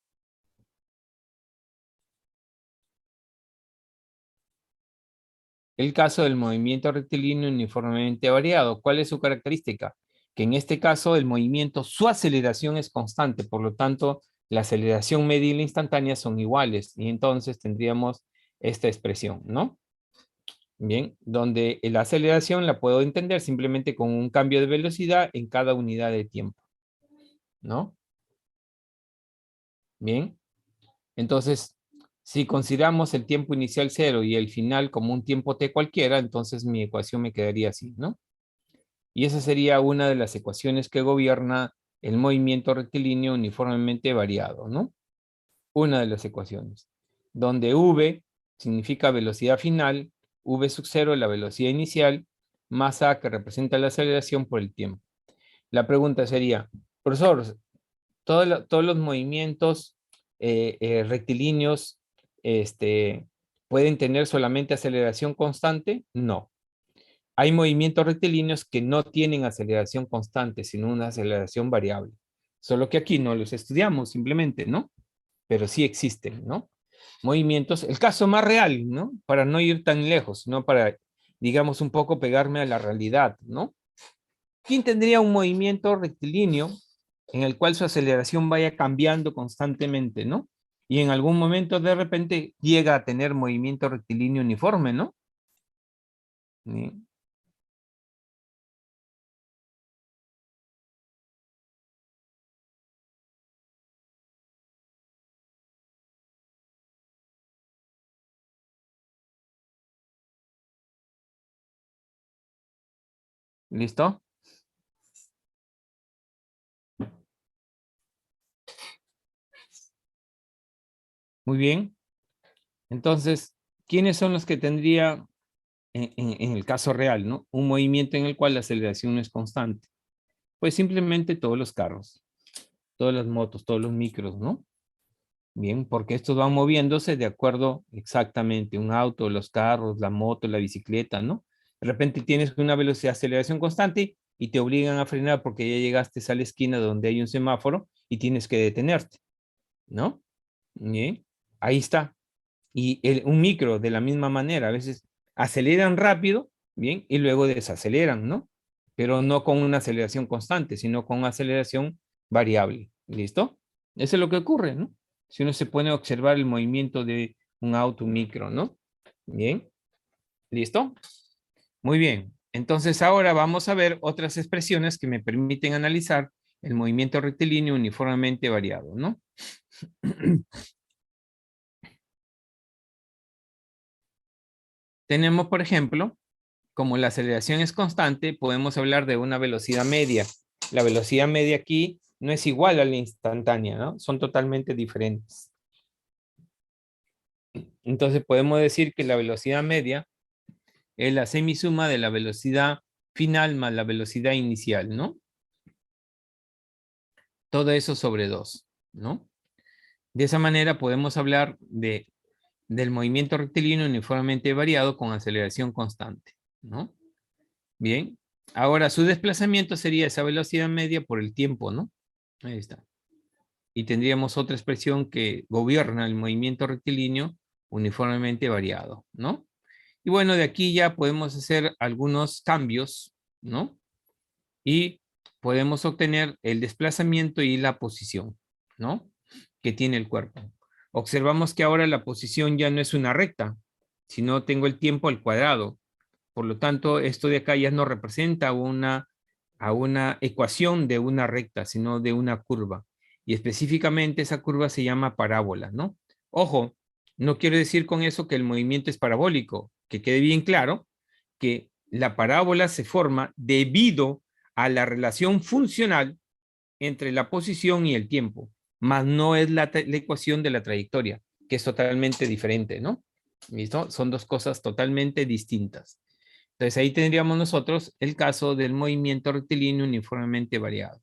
el caso del movimiento rectilíneo uniformemente variado. ¿Cuál es su característica? Que en este caso el movimiento, su aceleración es constante, por lo tanto, la aceleración media y la instantánea son iguales, y entonces tendríamos esta expresión, ¿no? Bien, donde la aceleración la puedo entender simplemente con un cambio de velocidad en cada unidad de tiempo, ¿no? Bien, entonces, si consideramos el tiempo inicial 0 y el final como un tiempo t cualquiera, entonces mi ecuación me quedaría así, ¿no? Y esa sería una de las ecuaciones que gobierna el movimiento rectilíneo uniformemente variado, ¿no? Una de las ecuaciones, donde v significa velocidad final, v sub 0 la velocidad inicial, más a que representa la aceleración por el tiempo. La pregunta sería, profesor, todos los movimientos rectilíneos ¿pueden tener solamente aceleración constante? No. Hay movimientos rectilíneos que no tienen aceleración constante, sino una aceleración variable. Solo que aquí no los estudiamos simplemente, ¿no? Pero sí existen, ¿no? Movimientos, el caso más real, ¿no? Para no ir tan lejos, ¿no? Para, digamos, un poco pegarme a la realidad, ¿no? ¿Quién tendría un movimiento rectilíneo en el cual su aceleración vaya cambiando constantemente, ¿no? Y en algún momento de repente llega a tener movimiento rectilíneo uniforme, ¿no? ¿Sí? ¿Listo? Muy bien. Entonces, ¿quiénes son los que tendría en el caso real, ¿no? Un movimiento en el cual la aceleración no es constante? Pues simplemente todos los carros, todas las motos, todos los micros, ¿no? Bien, porque estos van moviéndose de acuerdo exactamente, un auto, los carros, la moto, la bicicleta, ¿no? De repente tienes una velocidad de aceleración constante y te obligan a frenar porque ya llegaste a la esquina donde hay un semáforo y tienes que detenerte, ¿no? Bien, ahí está. Y un micro de la misma manera, a veces aceleran rápido, bien, y luego desaceleran, ¿no? Pero no con una aceleración constante, sino con una aceleración variable. ¿Listo? Eso es lo que ocurre, ¿no? Si uno se pone a observar el movimiento de un auto, un micro, ¿no? Bien. ¿Listo? Muy bien. Entonces ahora vamos a ver otras expresiones que me permiten analizar el movimiento rectilíneo uniformemente variado, ¿no? Tenemos, por ejemplo, como la aceleración es constante, podemos hablar de una velocidad media. La velocidad media aquí no es igual a la instantánea, ¿no? Son totalmente diferentes. Entonces podemos decir que la velocidad media es la semisuma de la velocidad final más la velocidad inicial, ¿no? Todo eso sobre 2, ¿no? De esa manera podemos hablar del movimiento rectilíneo uniformemente variado con aceleración constante, ¿no? Bien, ahora su desplazamiento sería esa velocidad media por el tiempo, ¿no? Ahí está. Y tendríamos otra expresión que gobierna el movimiento rectilíneo uniformemente variado, ¿no? Y bueno, de aquí ya podemos hacer algunos cambios, ¿no? Y podemos obtener el desplazamiento y la posición, ¿no? Que tiene el cuerpo. Observamos que ahora la posición ya no es una recta, sino tengo el tiempo al cuadrado. Por lo tanto, esto de acá ya no representa a una ecuación de una recta, sino de una curva. Y específicamente esa curva se llama parábola, ¿no? Ojo, no quiero decir con eso que el movimiento es parabólico, que quede bien claro que la parábola se forma debido a la relación funcional entre la posición y el tiempo, más no es la ecuación de la trayectoria, que es totalmente diferente, ¿no? ¿Listo? Son dos cosas totalmente distintas. Entonces ahí tendríamos nosotros el caso del movimiento rectilíneo uniformemente variado.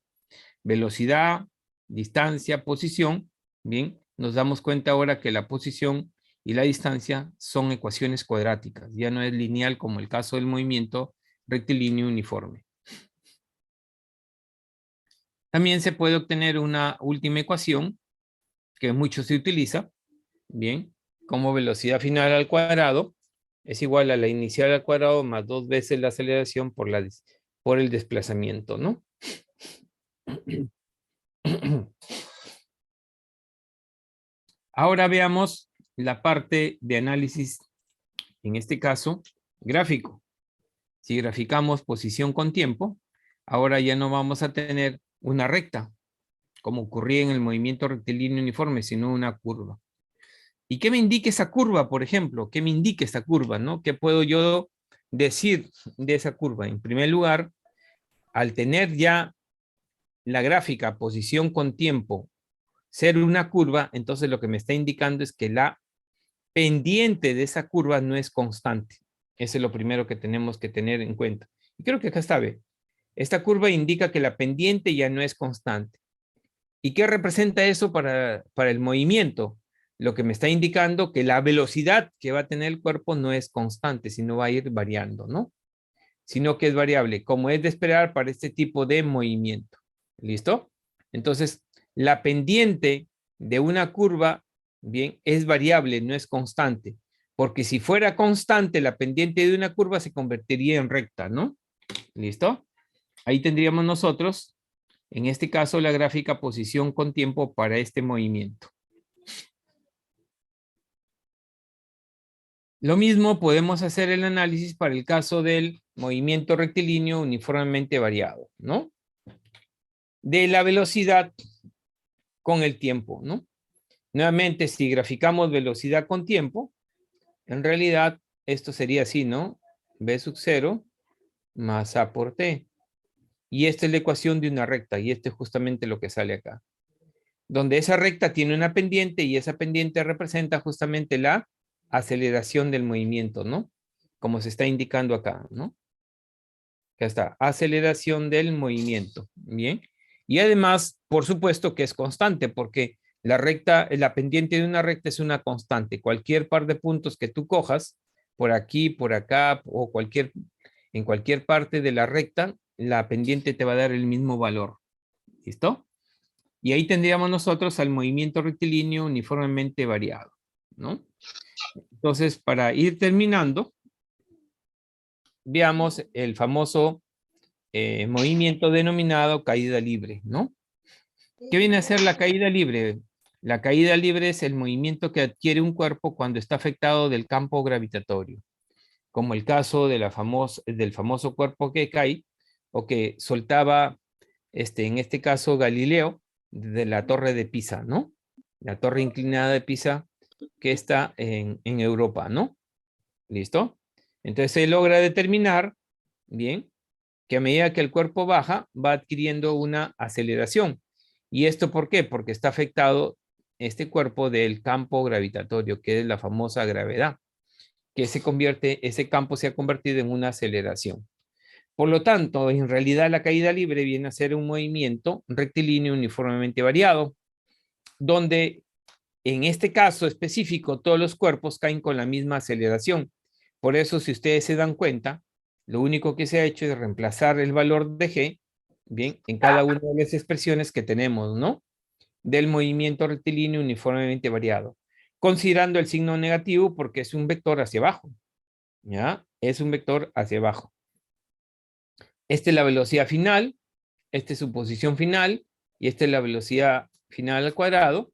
Velocidad, distancia, posición. Bien, nos damos cuenta ahora que la posición y la distancia son ecuaciones cuadráticas. Ya no es lineal como el caso del movimiento rectilíneo uniforme. También se puede obtener una última ecuación que mucho se utiliza. Bien, como velocidad final al cuadrado es igual a la inicial al cuadrado más 2 veces la aceleración por el desplazamiento, ¿no? Ahora veamos la parte de análisis, en este caso, gráfico. Si graficamos posición con tiempo, ahora ya no vamos a tener una recta, como ocurría en el movimiento rectilíneo uniforme, sino una curva. ¿Y qué me indica esa curva, por ejemplo? ¿Qué me indica esta curva, no? ¿Qué puedo yo decir de esa curva? En primer lugar, al tener ya la gráfica posición con tiempo ser una curva, entonces lo que me está indicando es que la pendiente de esa curva no es constante. Ese es lo primero que tenemos que tener en cuenta. Y creo que acá está, ¿ve? Esta curva indica que la pendiente ya no es constante. ¿Y qué representa eso para el movimiento? Lo que me está indicando que la velocidad que va a tener el cuerpo no es constante, sino va a ir variando, ¿no? Sino que es variable, como es de esperar para este tipo de movimiento. ¿Listo? Entonces, la pendiente de una curva, bien, es variable, no es constante. Porque si fuera constante, la pendiente de una curva se convertiría en recta, ¿no? ¿Listo? Ahí tendríamos nosotros, en este caso, la gráfica posición con tiempo para este movimiento. Lo mismo podemos hacer el análisis para el caso del movimiento rectilíneo uniformemente variado, ¿no? De la velocidad con el tiempo, ¿no? Nuevamente, si graficamos velocidad con tiempo, en realidad esto sería así, ¿no? V sub 0 más A por T. Y esta es la ecuación de una recta, y esto es justamente lo que sale acá. Donde esa recta tiene una pendiente, y esa pendiente representa justamente la aceleración del movimiento, ¿no? Como se está indicando acá, ¿no? Ya está, aceleración del movimiento, ¿bien? Y además, por supuesto que es constante, porque la recta, la pendiente de una recta es una constante. Cualquier par de puntos que tú cojas, por aquí, por acá, o en cualquier parte de la recta, la pendiente te va a dar el mismo valor. ¿Listo? Y ahí tendríamos nosotros al movimiento rectilíneo uniformemente variado, ¿no? Entonces, para ir terminando, veamos el famoso movimiento denominado caída libre, ¿no? ¿Qué viene a ser la caída libre? La caída libre es el movimiento que adquiere un cuerpo cuando está afectado del campo gravitatorio, como el caso de del famoso cuerpo que cae o que soltaba, en este caso, Galileo, de la torre de Pisa, ¿no? La torre inclinada de Pisa que está en Europa, ¿no? ¿Listo? Entonces se logra determinar, bien, que a medida que el cuerpo baja, va adquiriendo una aceleración. ¿Y esto por qué? Porque está afectado este cuerpo del campo gravitatorio, que es la famosa gravedad, que ese campo se ha convertido en una aceleración. Por lo tanto, en realidad la caída libre viene a ser un movimiento rectilíneo uniformemente variado, donde en este caso específico todos los cuerpos caen con la misma aceleración. Por eso, si ustedes se dan cuenta, lo único que se ha hecho es reemplazar el valor de G, bien, en cada una de las expresiones que tenemos, ¿no? Del movimiento rectilíneo uniformemente variado, considerando el signo negativo porque es un vector hacia abajo, ¿ya? Es un vector hacia abajo. Esta es la velocidad final, esta es su posición final, y esta es la velocidad final al cuadrado,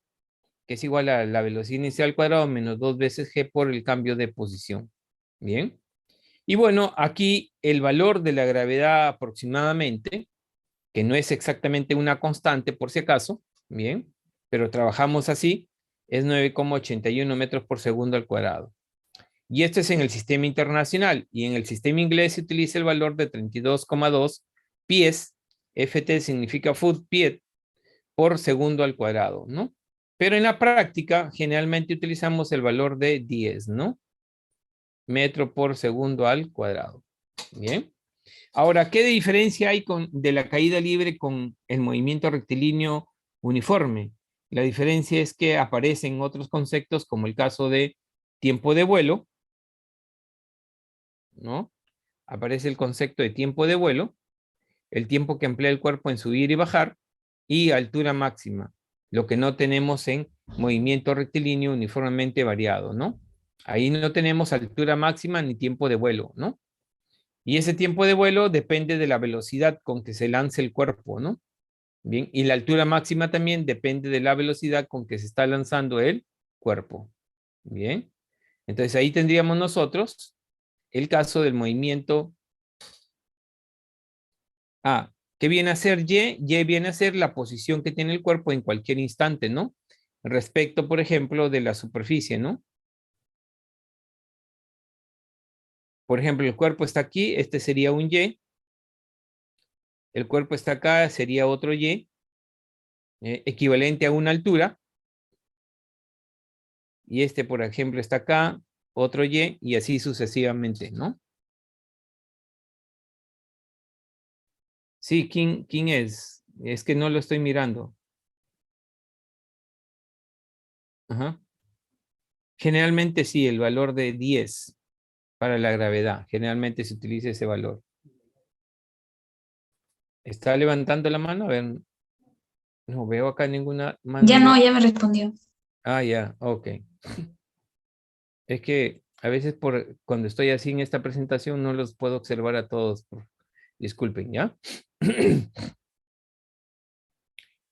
que es igual a la velocidad inicial al cuadrado menos 2 veces g por el cambio de posición. Bien. Y bueno, aquí el valor de la gravedad aproximadamente, que no es exactamente una constante por si acaso, bien, pero trabajamos así, es 9,81 metros por segundo al cuadrado. Y esto es en el sistema internacional, y en el sistema inglés se utiliza el valor de 32,2 pies, FT significa foot pie, por segundo al cuadrado, ¿no? Pero en la práctica, generalmente utilizamos el valor de 10, ¿no? Metro por segundo al cuadrado. Bien. Ahora, ¿qué diferencia hay de la caída libre con el movimiento rectilíneo uniforme? La diferencia es que aparecen otros conceptos como el caso de tiempo de vuelo, ¿no? Aparece el concepto de tiempo de vuelo, el tiempo que emplea el cuerpo en subir y bajar, y altura máxima, lo que no tenemos en movimiento rectilíneo uniformemente variado, ¿no? Ahí no tenemos altura máxima ni tiempo de vuelo, ¿no? Y ese tiempo de vuelo depende de la velocidad con que se lance el cuerpo, ¿no? Bien, y la altura máxima también depende de la velocidad con que se está lanzando el cuerpo. Bien, entonces ahí tendríamos nosotros el caso del movimiento A. ¿Qué viene a ser Y? Y viene a ser la posición que tiene el cuerpo en cualquier instante, ¿no? Respecto, por ejemplo, de la superficie, ¿no? Por ejemplo, el cuerpo está aquí, este sería un Y. El cuerpo está acá, sería otro Y, equivalente a una altura. Y este, por ejemplo, está acá, otro y así sucesivamente, ¿no? Sí, ¿quién es? Es que no lo estoy mirando. Ajá. Generalmente sí, el valor de 10 para la gravedad. Generalmente se utiliza ese valor. ¿Está levantando la mano? A ver, no veo acá ninguna mano. Ya no, ya me respondió. Ah, ya, ok. Es que a veces cuando estoy así en esta presentación no los puedo observar a todos. Disculpen, ¿ya?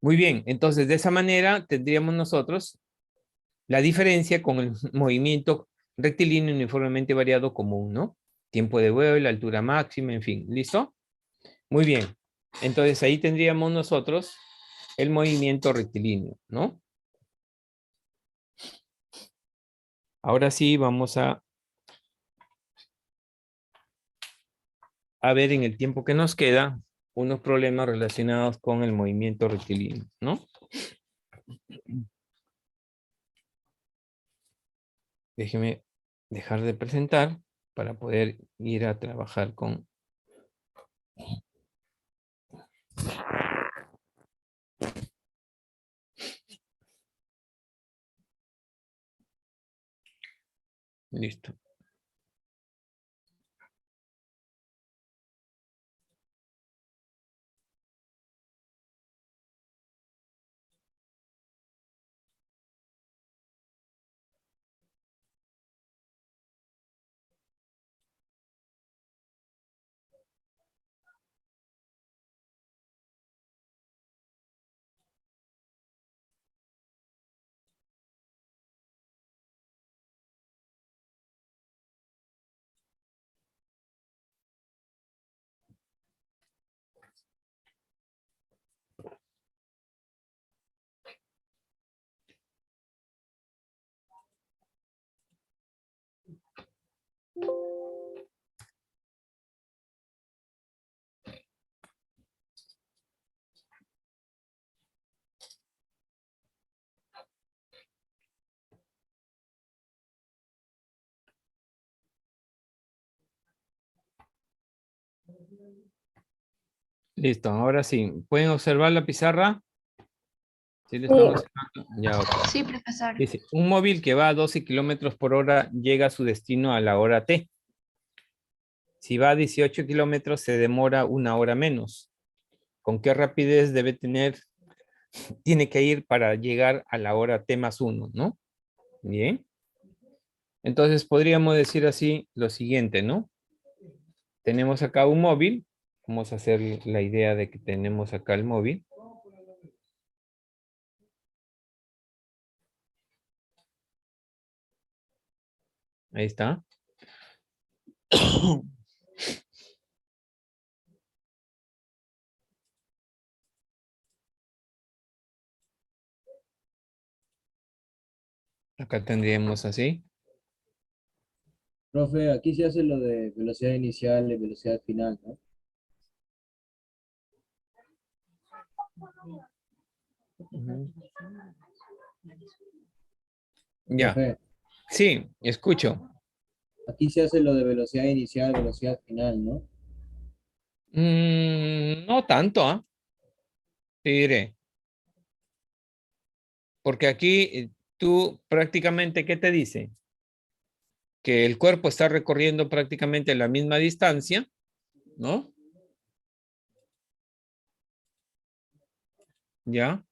Muy bien, entonces de esa manera tendríamos nosotros la diferencia con el movimiento rectilíneo uniformemente variado común, ¿no? Tiempo de vuelo, la altura máxima, en fin, ¿listo? Muy bien, entonces ahí tendríamos nosotros el movimiento rectilíneo, ¿no? Ahora sí vamos a ver en el tiempo que nos queda unos problemas relacionados con el movimiento rectilíneo, ¿no? Déjeme dejar de presentar para poder ir a trabajar con... Listo. Listo, ahora sí. ¿Pueden observar la pizarra? ¿Sí le están observando? Ya, ok. Sí, profesor. Dice, un móvil que va a 12 kilómetros por hora llega a su destino a la hora T. Si va a 18 kilómetros, se demora 1 hora menos. ¿Con qué rapidez tiene que ir para llegar a la hora T más 1, ¿no? Bien. Entonces podríamos decir así lo siguiente, ¿no? Tenemos acá un móvil. Vamos a hacer la idea de que tenemos acá el móvil. Ahí está. Acá tendríamos así. Profe, aquí se hace lo de velocidad inicial y velocidad final, ¿no? Ujú. Ya. Profe, Sí, escucho. aquí se hace lo de velocidad inicial, velocidad final, ¿no? No tanto, ¿ah? Te diré. Porque aquí tú prácticamente, ¿qué te dice? Que el cuerpo está recorriendo prácticamente la misma distancia, ¿no? ¿Ya?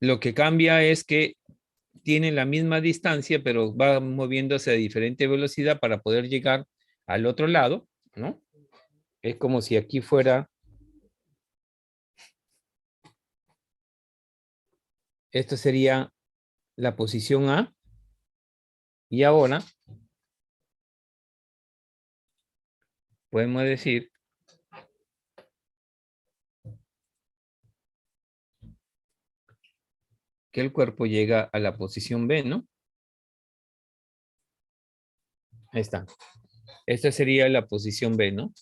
Lo que cambia es que tiene la misma distancia, pero va moviéndose a diferente velocidad para poder llegar al otro lado, ¿no? Es como si aquí fuera, esto sería la posición A, y ahora podemos decir que el cuerpo llega a la posición B, ¿no? Ahí está. Esta sería la posición B, ¿no?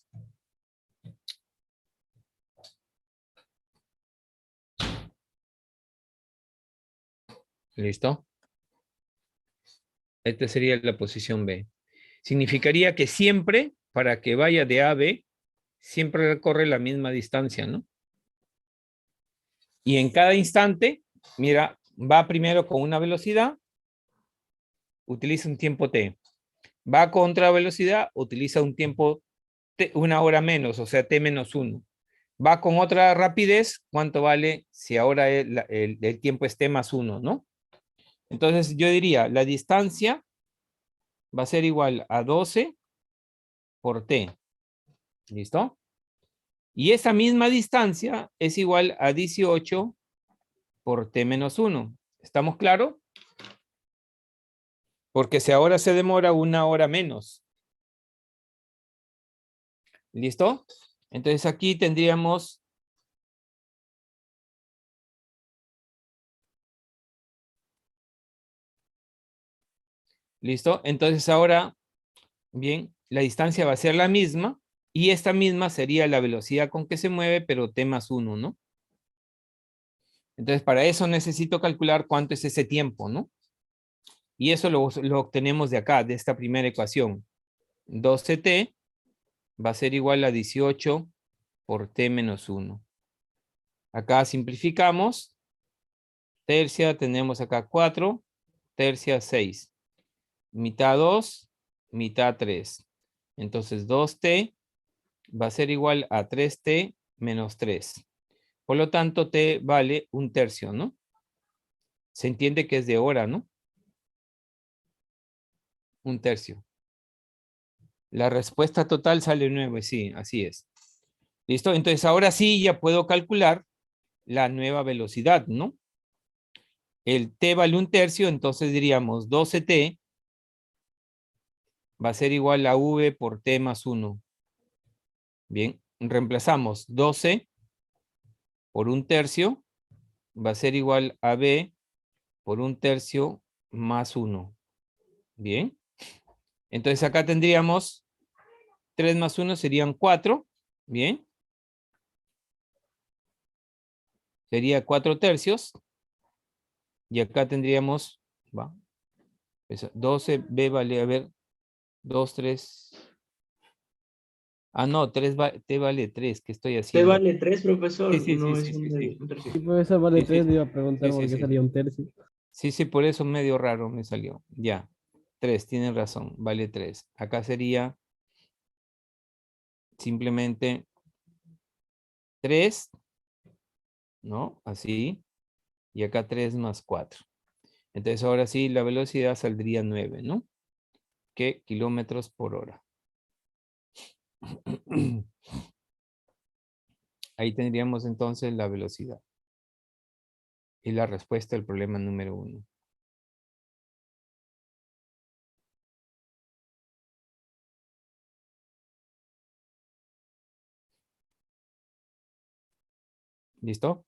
¿Listo? Esta sería la posición B. Significaría que siempre, para que vaya de A a B, siempre recorre la misma distancia, ¿no? Y en cada instante, mira, va primero con una velocidad, utiliza un tiempo T. Va con otra velocidad, utiliza un tiempo T, 1 hora menos, o sea, T menos 1. Va con otra rapidez, ¿cuánto vale si ahora el tiempo es T más 1, ¿no? Entonces yo diría, la distancia va a ser igual a 12 por T. ¿Listo? Y esa misma distancia es igual a 18 por T menos 1. ¿Estamos claros? Porque si ahora se demora 1 hora menos. ¿Listo? Entonces aquí tendríamos ¿listo? Entonces ahora, bien, la distancia va a ser la misma y esta misma sería la velocidad con que se mueve, pero T más 1, ¿no? Entonces para eso necesito calcular cuánto es ese tiempo, ¿no? Y eso lo obtenemos de acá, de esta primera ecuación. 12T va a ser igual a 18 por T menos 1. Acá simplificamos. Tercia tenemos acá 4, tercia 6. Mitad 2, mitad 3. Entonces 2T va a ser igual a 3T menos 3. Por lo tanto, T vale 1/3, ¿no? Se entiende que es de hora, ¿no? 1/3. La respuesta total sale 9, sí, así es. ¿Listo? Entonces ahora sí ya puedo calcular la nueva velocidad, ¿no? El T vale 1/3, entonces diríamos 12T va a ser igual a V por T más 1. Bien, reemplazamos 12 por 1/3 va a ser igual a B por 1/3 más 1. Bien. Entonces acá tendríamos 3 más 1 serían 4. Bien. Sería 4/3. Y acá tendríamos, va, 12, B vale, a ver, 2, 3, Ah, no, t vale 3. ¿Qué estoy T haciendo? vale 3, profesor, Sí, sí, no sí, es sí, sí, sí. un tercio. Sí, profesor, vale Sí, sí, 3, le sí. iba a preguntar Sí, por sí, qué sí. salía un tercio. Sí, sí, por eso medio raro me salió. Ya. 3, tienen razón. Vale 3. Acá sería simplemente 3, ¿no? Así. Y acá 3 más 4. Entonces ahora sí la velocidad saldría 9, ¿no? ¿Qué kilómetros por hora? Ahí tendríamos entonces la velocidad. Y la respuesta al problema número 1. ¿Listo?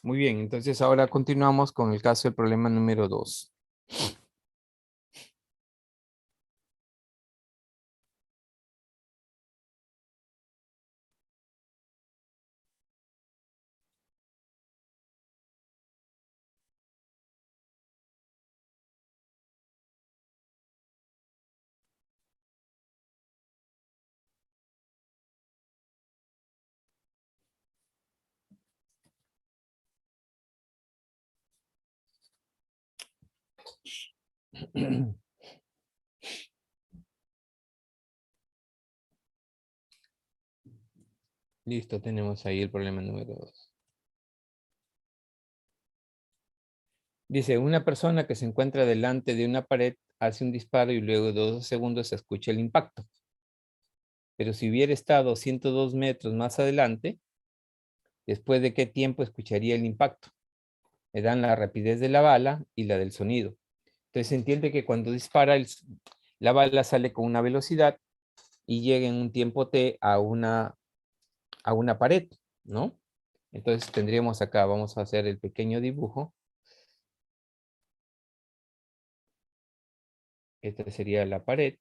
Muy bien, entonces ahora continuamos con el caso del problema número 2. Listo, tenemos ahí el problema número 2. Dice, una persona que se encuentra delante de una pared hace un disparo y luego de 2 segundos se escucha el impacto. Pero si hubiera estado 102 metros más adelante, ¿después de qué tiempo escucharía el impacto? Me dan la rapidez de la bala y la del sonido. Entonces se entiende que cuando dispara, la bala sale con una velocidad y llega en un tiempo t a una pared, ¿no? Entonces tendríamos acá, vamos a hacer el pequeño dibujo. Esta sería la pared.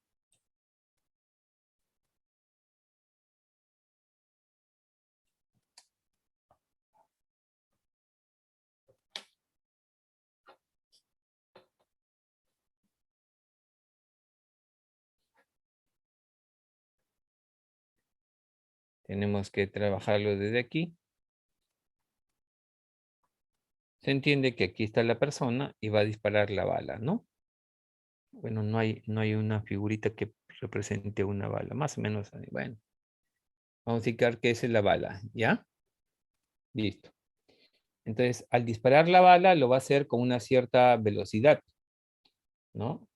Tenemos que trabajarlo desde aquí. Se entiende que aquí está la persona y va a disparar la bala, ¿no? Bueno, no hay una figurita que represente una bala, más o menos. Bueno, vamos a indicar que esa es la bala, ¿ya? Listo. Entonces, al disparar la bala, lo va a hacer con una cierta velocidad, ¿no?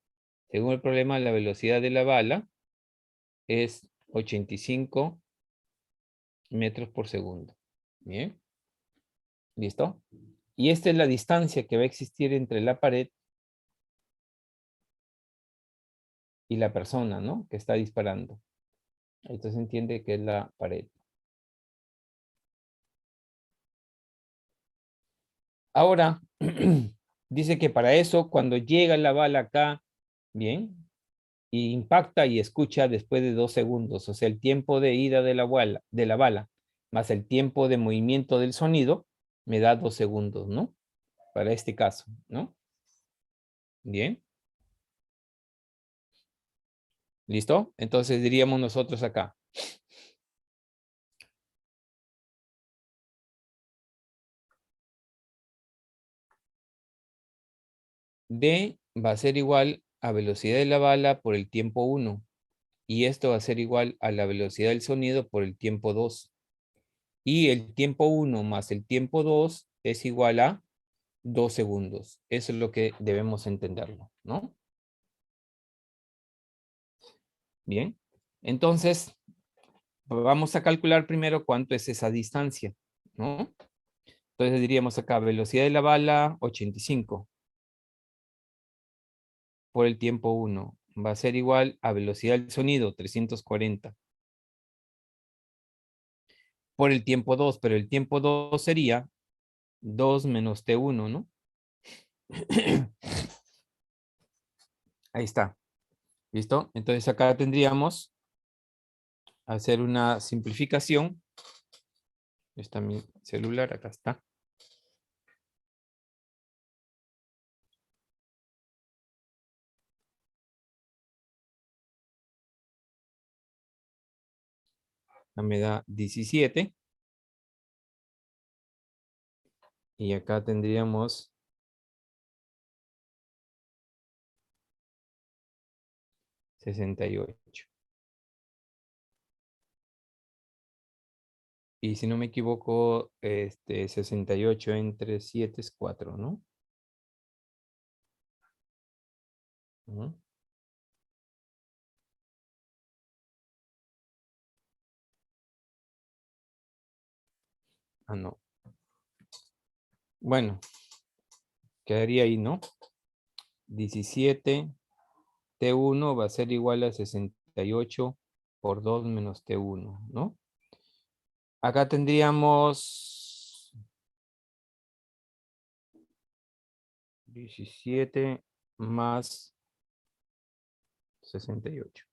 Según el problema, la velocidad de la bala es 85 metros por segundo. Bien, ¿listo? Y esta es la distancia que va a existir entre la pared y la persona, ¿no? Que está disparando. Esto se entiende que es la pared. Ahora, dice que para eso, cuando llega la bala acá, bien, y impacta y escucha después de 2 segundos, o sea, el tiempo de ida de la bala, más el tiempo de movimiento del sonido, me da 2 segundos, ¿no? Para este caso, ¿no? Bien. ¿Listo? Entonces diríamos nosotros acá. D va a ser igual a velocidad de la bala por el tiempo 1. Y esto va a ser igual a la velocidad del sonido por el tiempo 2. Y el tiempo 1 más el tiempo 2 es igual a 2 segundos. Eso es lo que debemos entenderlo, ¿no? Bien. Entonces, vamos a calcular primero cuánto es esa distancia, ¿no? Entonces diríamos acá, velocidad de la bala, 85 por el tiempo 1. Va a ser igual a velocidad del sonido, 340 por el tiempo 2, pero el tiempo 2 sería 2 menos T1, ¿no? Ahí está. ¿Listo? Entonces acá tendríamos hacer una simplificación. Está mi celular, acá está. Acá me da 17. Y acá tendríamos 68. Y si no me equivoco, 68 entre 7 es 4, ¿no? Ujú. Ah, no. Bueno, quedaría ahí, ¿no? 17 T1 va a ser igual a 68 por 2 menos T1, ¿no? Acá tendríamos 17 más 68.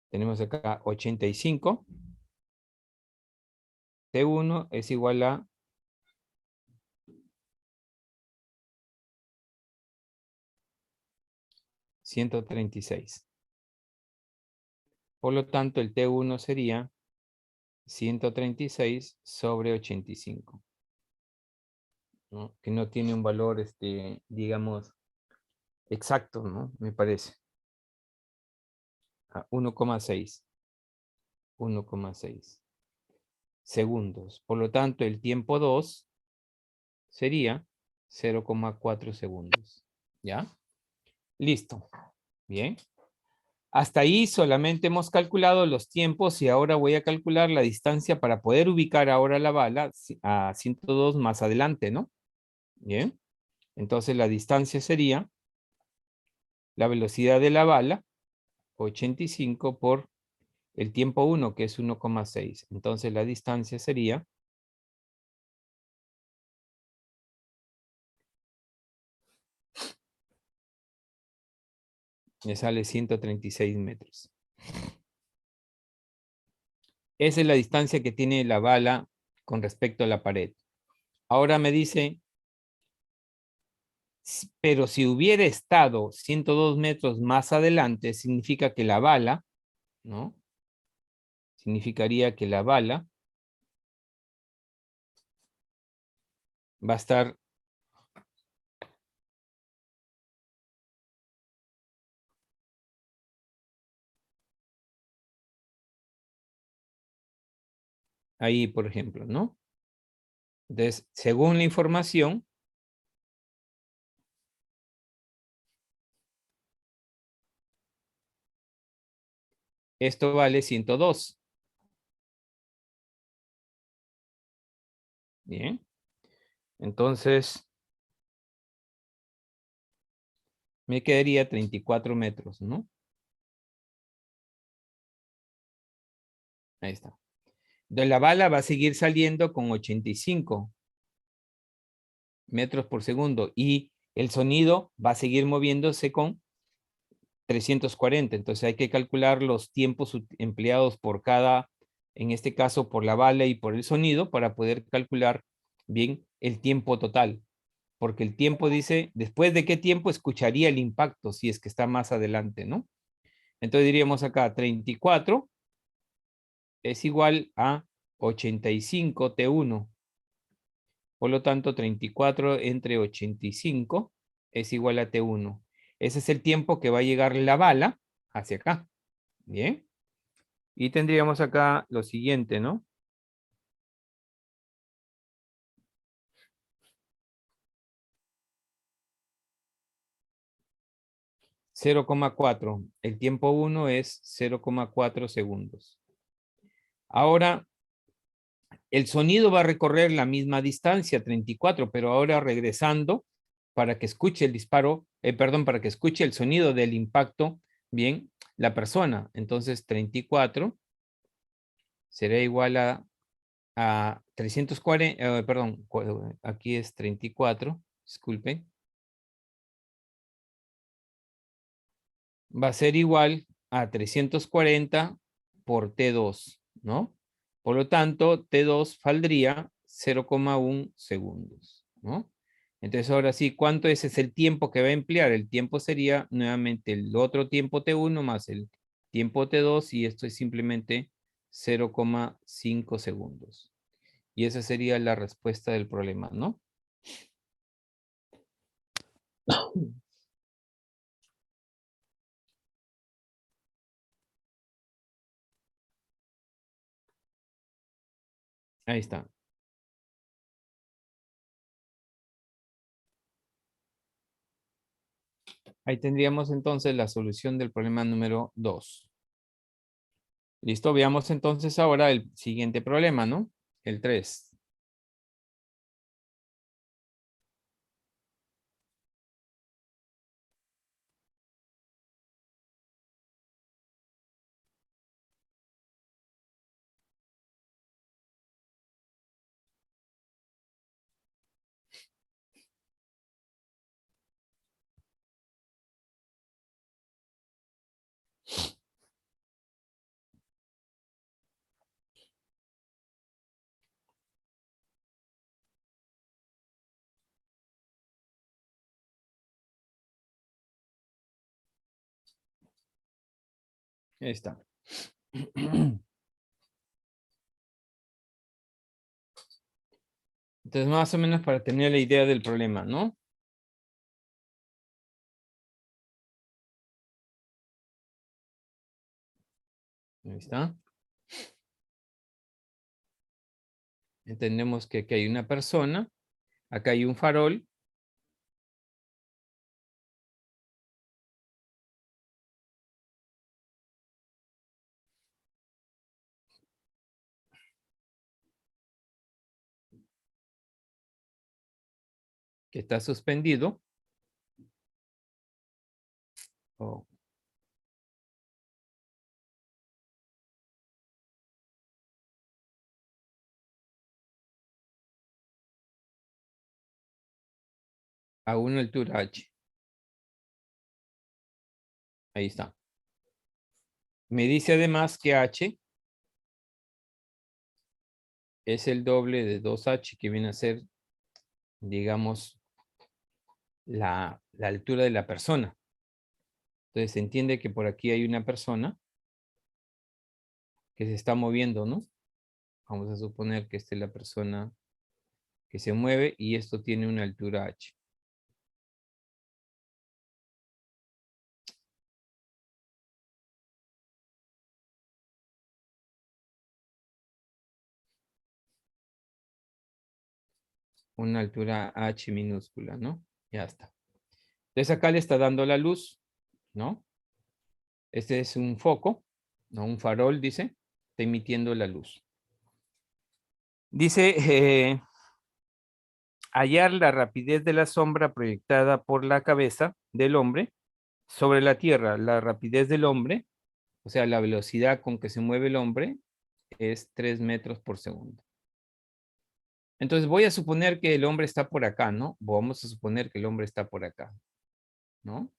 Tenemos acá 85. T1 es igual a 136. Por lo tanto, el T1 sería 136 sobre 85. ¿No? Que no tiene un valor, digamos, exacto, ¿no? Me parece. 1,6. 1,6 segundos. Por lo tanto, el tiempo 2 sería 0,4 segundos. ¿Ya? Listo. Bien. Hasta ahí solamente hemos calculado los tiempos y ahora voy a calcular la distancia para poder ubicar ahora la bala a 102 más adelante, ¿no? Bien. Entonces la distancia sería la velocidad de la bala, 85 por el tiempo 1, que es 1,6. Entonces la distancia sería me sale 136 metros. Esa es la distancia que tiene la bala con respecto a la pared. Ahora me dice, pero si hubiera estado 102 metros más adelante, significa que la bala, ¿no? Significaría que la bala va a estar ahí, por ejemplo, ¿no? Entonces, según la información, esto vale 102. Bien. Entonces, me quedaría 34 metros, ¿no? Ahí está. Entonces, la bala va a seguir saliendo con 85 metros por segundo y el sonido va a seguir moviéndose con 340. Entonces, hay que calcular los tiempos empleados por cada, en este caso, por la bala y por el sonido para poder calcular bien el tiempo total. Porque el tiempo dice, después de qué tiempo escucharía el impacto, si es que está más adelante, ¿no? Entonces diríamos acá, 34 es igual a 85 T1. Por lo tanto, 34 entre 85 es igual a T1. Ese es el tiempo que va a llegar la bala hacia acá. Bien. Y tendríamos acá lo siguiente, ¿no? 0,4. El tiempo 1 es 0,4 segundos. Ahora, el sonido va a recorrer la misma distancia, 34, pero ahora regresando para que escuche el disparo, perdón, para que escuche el sonido del impacto, bien, la persona. Entonces, 34 será igual a 340, perdón, aquí es 34, disculpen. Va a ser igual a 340 por T2, ¿no? Por lo tanto, T2 valdría 0,1 segundos, ¿no? Entonces, ahora sí, ¿cuánto es el tiempo que va a emplear? El tiempo sería nuevamente el otro tiempo T1 más el tiempo T2 y esto es simplemente 0,5 segundos. Y esa sería la respuesta del problema, ¿no? Ahí está. Ahí tendríamos entonces la solución del problema número 2. Listo, veamos entonces ahora el siguiente problema, ¿no? El 3. Ahí está. Entonces, más o menos para tener la idea del problema, ¿no? Ahí está. Entendemos que aquí hay una persona, acá hay un farol. Que está suspendido. Oh. A una altura h. Ahí está. Me dice además que h es el doble de 2h, que viene a ser, digamos, la altura de la persona. Entonces se entiende que por aquí hay una persona que se está moviendo, ¿no? Vamos a suponer que esta es la persona que se mueve y esto tiene una altura h. Una altura h minúscula, ¿no? Ya está. Entonces acá le está dando la luz, ¿no? Este es un foco, ¿no? Un farol, dice, está emitiendo la luz. Dice, hallar la rapidez de la sombra proyectada por la cabeza del hombre sobre la tierra. La rapidez del hombre, o sea, la velocidad con que se mueve el hombre, es 3 metros por segundo. Entonces voy a suponer que el hombre está por acá, ¿no? Vamos a suponer que el hombre está por acá, ¿no?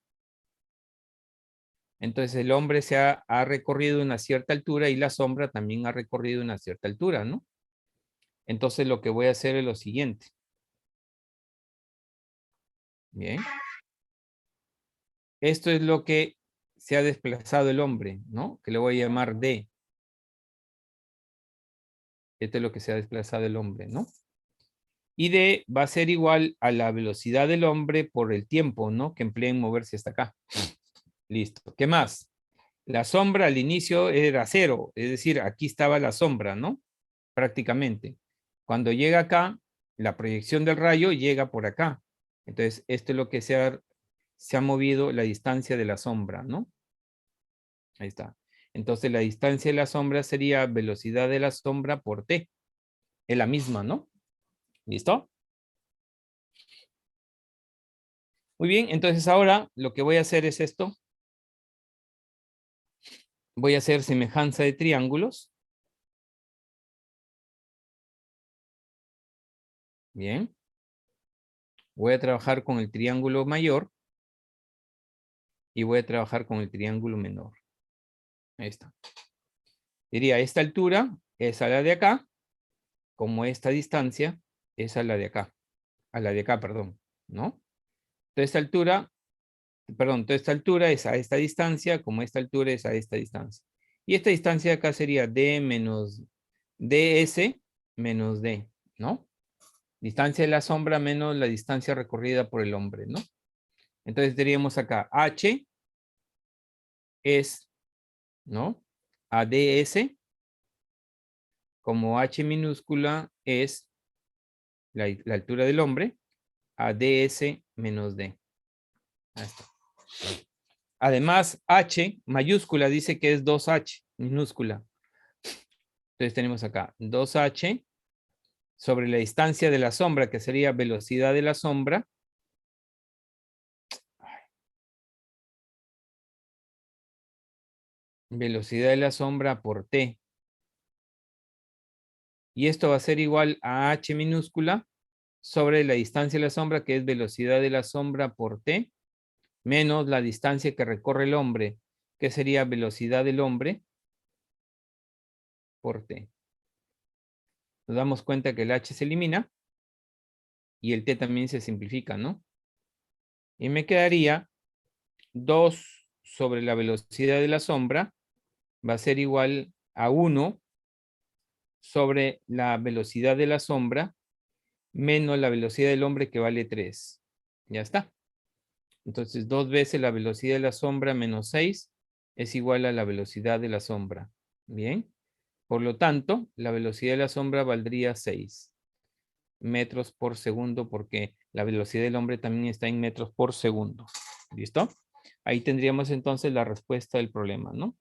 Entonces el hombre ha recorrido una cierta altura y la sombra también ha recorrido una cierta altura, ¿no? Entonces lo que voy a hacer es lo siguiente. Bien. Esto es lo que se ha desplazado el hombre, ¿no? Que le voy a llamar D. Esto es lo que se ha desplazado el hombre, ¿no? Y D va a ser igual a la velocidad del hombre por el tiempo, ¿no? Que emplea en moverse hasta acá. Listo. ¿Qué más? La sombra al inicio era 0, es decir, aquí estaba la sombra, ¿no? Prácticamente. Cuando llega acá, la proyección del rayo llega por acá. Entonces, esto es lo que se ha movido la distancia de la sombra, ¿no? Ahí está. Entonces, la distancia de la sombra sería velocidad de la sombra por t. Es la misma, ¿no? ¿Listo? Muy bien, entonces ahora lo que voy a hacer es esto. Voy a hacer semejanza de triángulos. Bien. Voy a trabajar con el triángulo mayor. Y voy a trabajar con el triángulo menor. Ahí está. Diría, esta altura es a la de acá, como esta distancia es a la de acá. A la de acá, perdón, ¿no? Toda esta altura, perdón, toda esta altura es a esta distancia, como esta altura es a esta distancia. Y esta distancia de acá sería D menos DS menos D, ¿no? Distancia de la sombra menos la distancia recorrida por el hombre, ¿no? Entonces diríamos acá, H es, ¿no? ADS, como H minúscula es la altura del hombre, ADS menos D. Ahí está. Además, H mayúscula dice que es 2H minúscula. Entonces tenemos acá 2H sobre la distancia de la sombra, que sería velocidad de la sombra. Velocidad de la sombra por T. Y esto va a ser igual a H minúscula sobre la distancia de la sombra, que es velocidad de la sombra por T, menos la distancia que recorre el hombre, que sería velocidad del hombre por T. Nos damos cuenta que el H se elimina y el T también se simplifica, ¿no? Y me quedaría 2 sobre la velocidad de la sombra, va a ser igual a 1 sobre la velocidad de la sombra, menos la velocidad del hombre, que vale 3. Ya está. Entonces, 2 veces la velocidad de la sombra menos 6 es igual a la velocidad de la sombra. Bien. Por lo tanto, la velocidad de la sombra valdría 6 metros por segundo, porque la velocidad del hombre también está en metros por segundo. ¿Listo? Ahí tendríamos entonces la respuesta del problema, ¿no?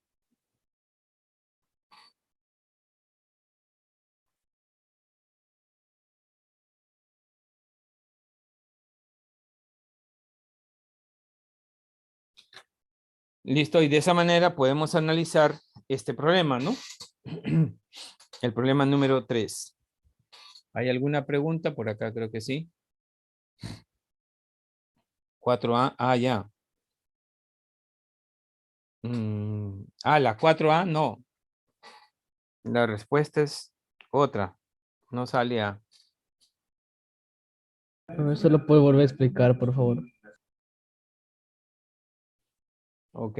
Listo, y de esa manera podemos analizar este problema, ¿no? El problema número 3. ¿Hay alguna pregunta? Por acá creo que sí. 4A, ya. La 4A, no. La respuesta es otra. No sale A. ¿Se lo puede volver a explicar, por favor? Ok.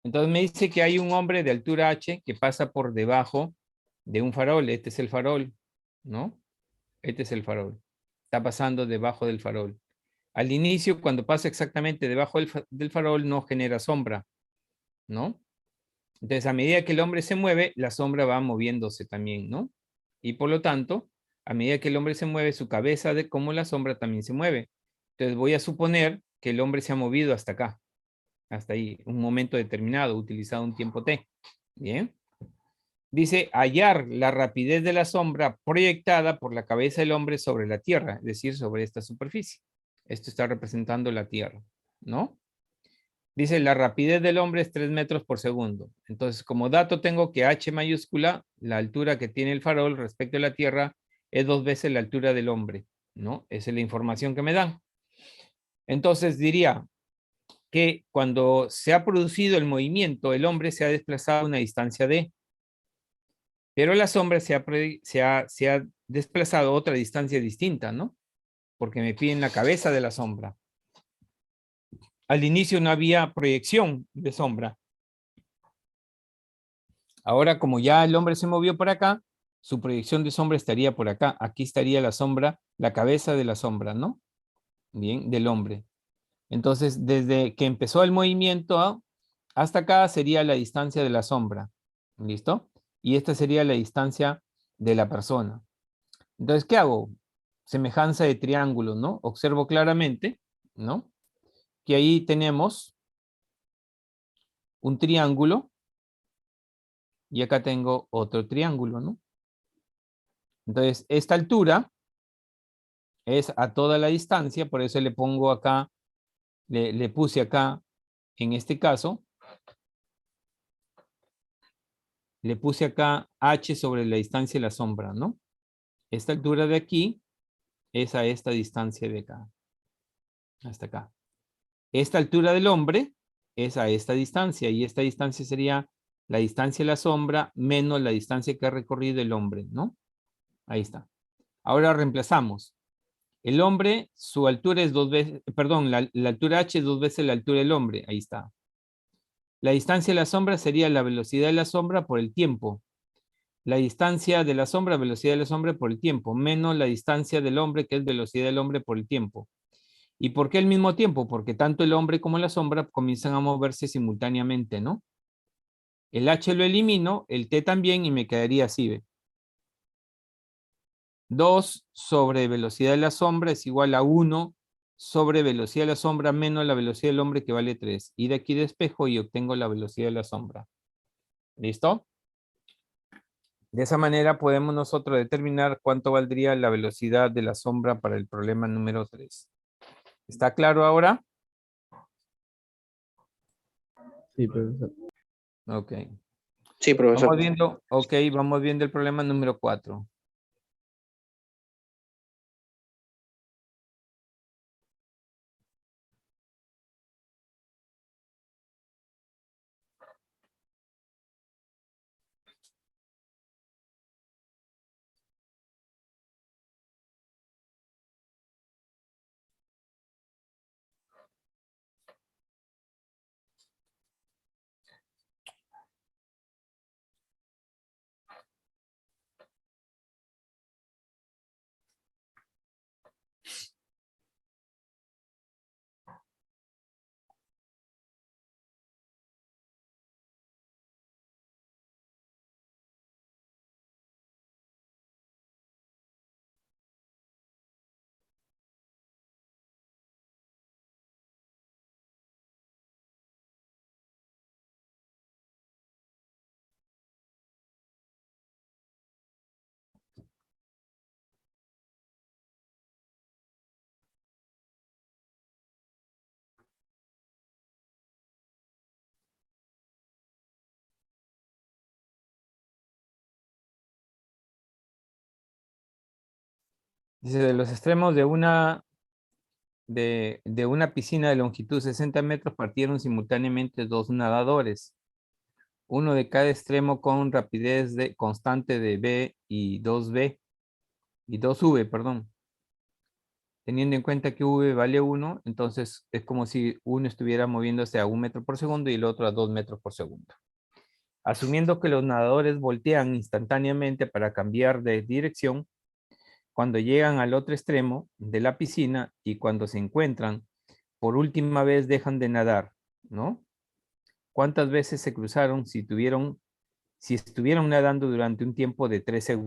Entonces me dice que hay un hombre de altura H que pasa por debajo de un farol. Este es el farol, ¿no? Este es el farol. Está pasando debajo del farol. Al inicio, cuando pasa exactamente debajo del farol, no genera sombra, ¿no? Entonces, a medida que el hombre se mueve, la sombra va moviéndose también, ¿no? Y por lo tanto, a medida que el hombre se mueve, su cabeza, como la sombra, también se mueve. Entonces, voy a suponer que el hombre se ha movido hasta acá, hasta ahí, un momento determinado, utilizado un tiempo T. Bien. Dice, hallar la rapidez de la sombra proyectada por la cabeza del hombre sobre la tierra, es decir, sobre esta superficie. Esto está representando la tierra, ¿no? Dice, la rapidez del hombre es 3 metros por segundo. Entonces, como dato tengo que H mayúscula, la altura que tiene el farol respecto a la tierra, es 2 veces la altura del hombre, ¿no? Esa es la información que me dan. Entonces, diría que cuando se ha producido el movimiento, el hombre se ha desplazado a una distancia D. Pero la sombra se ha desplazado a otra distancia distinta, ¿no? Porque me piden la cabeza de la sombra. Al inicio no había proyección de sombra. Ahora, como ya el hombre se movió por acá, su proyección de sombra estaría por acá. Aquí estaría la sombra, la cabeza de la sombra, ¿no? Bien, del hombre. Entonces, desde que empezó el movimiento hasta acá sería la distancia de la sombra. ¿Listo? Y esta sería la distancia de la persona. Entonces, ¿qué hago? Semejanza de triángulo, ¿no? Observo claramente, ¿no? Que ahí tenemos un triángulo y acá tengo otro triángulo, ¿no? Entonces, esta altura es a toda la distancia, por eso le pongo acá, le puse acá, en este caso, le puse acá h sobre la distancia de la sombra, ¿no? Esta altura de aquí es a esta distancia de acá, hasta acá. Esta altura del hombre es a esta distancia, y esta distancia sería la distancia de la sombra menos la distancia que ha recorrido el hombre, ¿no? Ahí está. Ahora reemplazamos. El hombre, su altura es 2 veces, perdón, la altura h es 2 veces la altura del hombre, ahí está. La distancia de la sombra sería la velocidad de la sombra por el tiempo. La distancia de la sombra, velocidad de la sombra por el tiempo, menos la distancia del hombre, que es velocidad del hombre por el tiempo. ¿Y por qué al mismo tiempo? Porque tanto el hombre como la sombra comienzan a moverse simultáneamente, ¿no? El h lo elimino, el t también, y me quedaría así, ¿ve? 2 sobre velocidad de la sombra es igual a 1 sobre velocidad de la sombra menos la velocidad del hombre, que vale 3. Y de aquí despejo y obtengo la velocidad de la sombra. ¿Listo? De esa manera podemos nosotros determinar cuánto valdría la velocidad de la sombra para el problema número 3. ¿Está claro ahora? Sí, profesor. Ok. Sí, profesor. Vamos viendo el problema número 4. Dice, de los extremos de una piscina de longitud 60 metros partieron simultáneamente 2 nadadores. Uno de cada extremo con rapidez constante de v y 2v, perdón. Teniendo en cuenta que v vale 1, entonces es como si uno estuviera moviéndose a 1 metro por segundo y el otro a 2 metros por segundo. Asumiendo que los nadadores voltean instantáneamente para cambiar de dirección, cuando llegan al otro extremo de la piscina y cuando se encuentran por última vez dejan de nadar, ¿no? ¿Cuántas veces se cruzaron si estuvieron nadando durante un tiempo de 3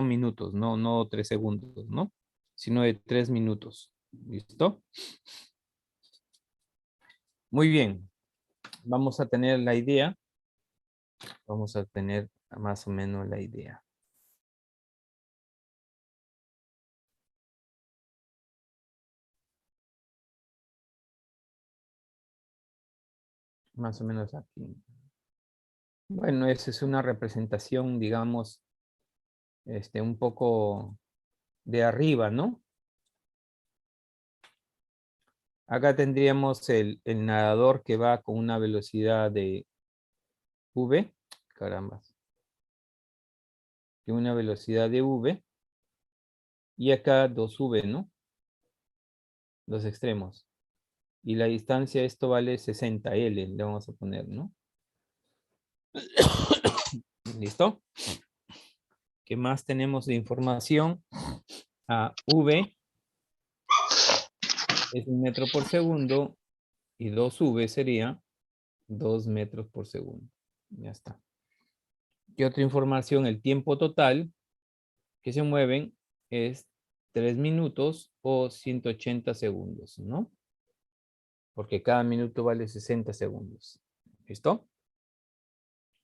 minutos, no 3 segundos, ¿no? Sino de 3 minutos. ¿Listo? Muy bien. Vamos a tener la idea. Vamos a tener más o menos la idea. Más o menos aquí. Bueno, esa es una representación, digamos, un poco de arriba, ¿no? Acá tendríamos el nadador que va con una velocidad de v, caramba, de una velocidad de v, y acá 2v, ¿no? Los extremos. Y la distancia, esto vale 60L, le vamos a poner, ¿no? ¿Listo? ¿Qué más tenemos de información? V es 1 metro por segundo y 2v sería 2 metros por segundo. Ya está. ¿Qué otra información? El tiempo total que se mueven es 3 minutos o 180 segundos, ¿no? Porque cada minuto vale 60 segundos. ¿Listo?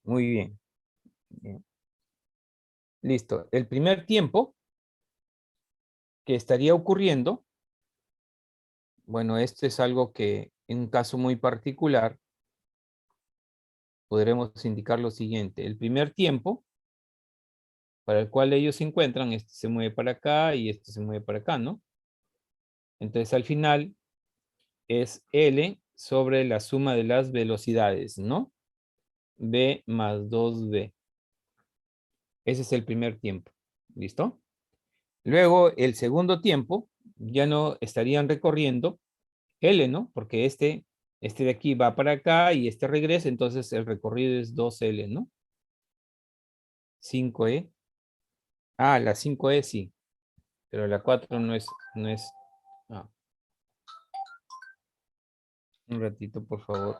Muy bien. Bien. Listo. El primer tiempo que estaría ocurriendo, bueno, esto es algo que en un caso muy particular podremos indicar lo siguiente. El primer tiempo para el cual ellos se encuentran, este se mueve para acá y este se mueve para acá, ¿no? Entonces al final es L sobre la suma de las velocidades, ¿no? V más 2V. Ese es el primer tiempo. ¿Listo? Luego el segundo tiempo ya no estarían recorriendo L, ¿no? Porque este Este de aquí va para acá y este regresa, entonces el recorrido es 2L, ¿no? 5E. Ah, la 5E sí, pero la 4 no es. Ah. Un ratito, por favor.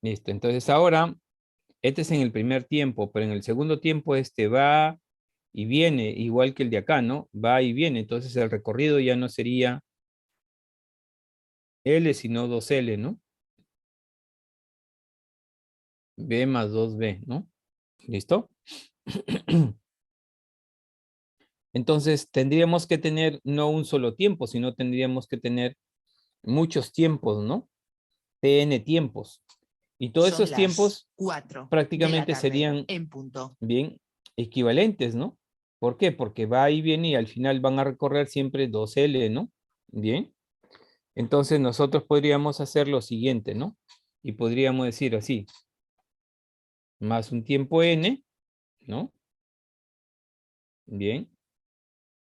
Listo, entonces ahora, este es en el primer tiempo, pero en el segundo tiempo este va y viene, igual que el de acá, ¿no? Va y viene, entonces el recorrido ya no sería L, sino 2L, ¿no? B más 2B, ¿no? ¿Listo? Entonces tendríamos que tener no un solo tiempo, sino tendríamos que tener muchos tiempos, ¿no? TN tiempos. Y todos esos tiempos 4 prácticamente serían en punto. bien equivalentes, ¿no? ¿Por qué? Porque va y viene y al final van a recorrer siempre 2L, ¿no? Bien. Entonces nosotros podríamos hacer lo siguiente, ¿no? Y podríamos decir así, más un tiempo N, ¿no? Bien.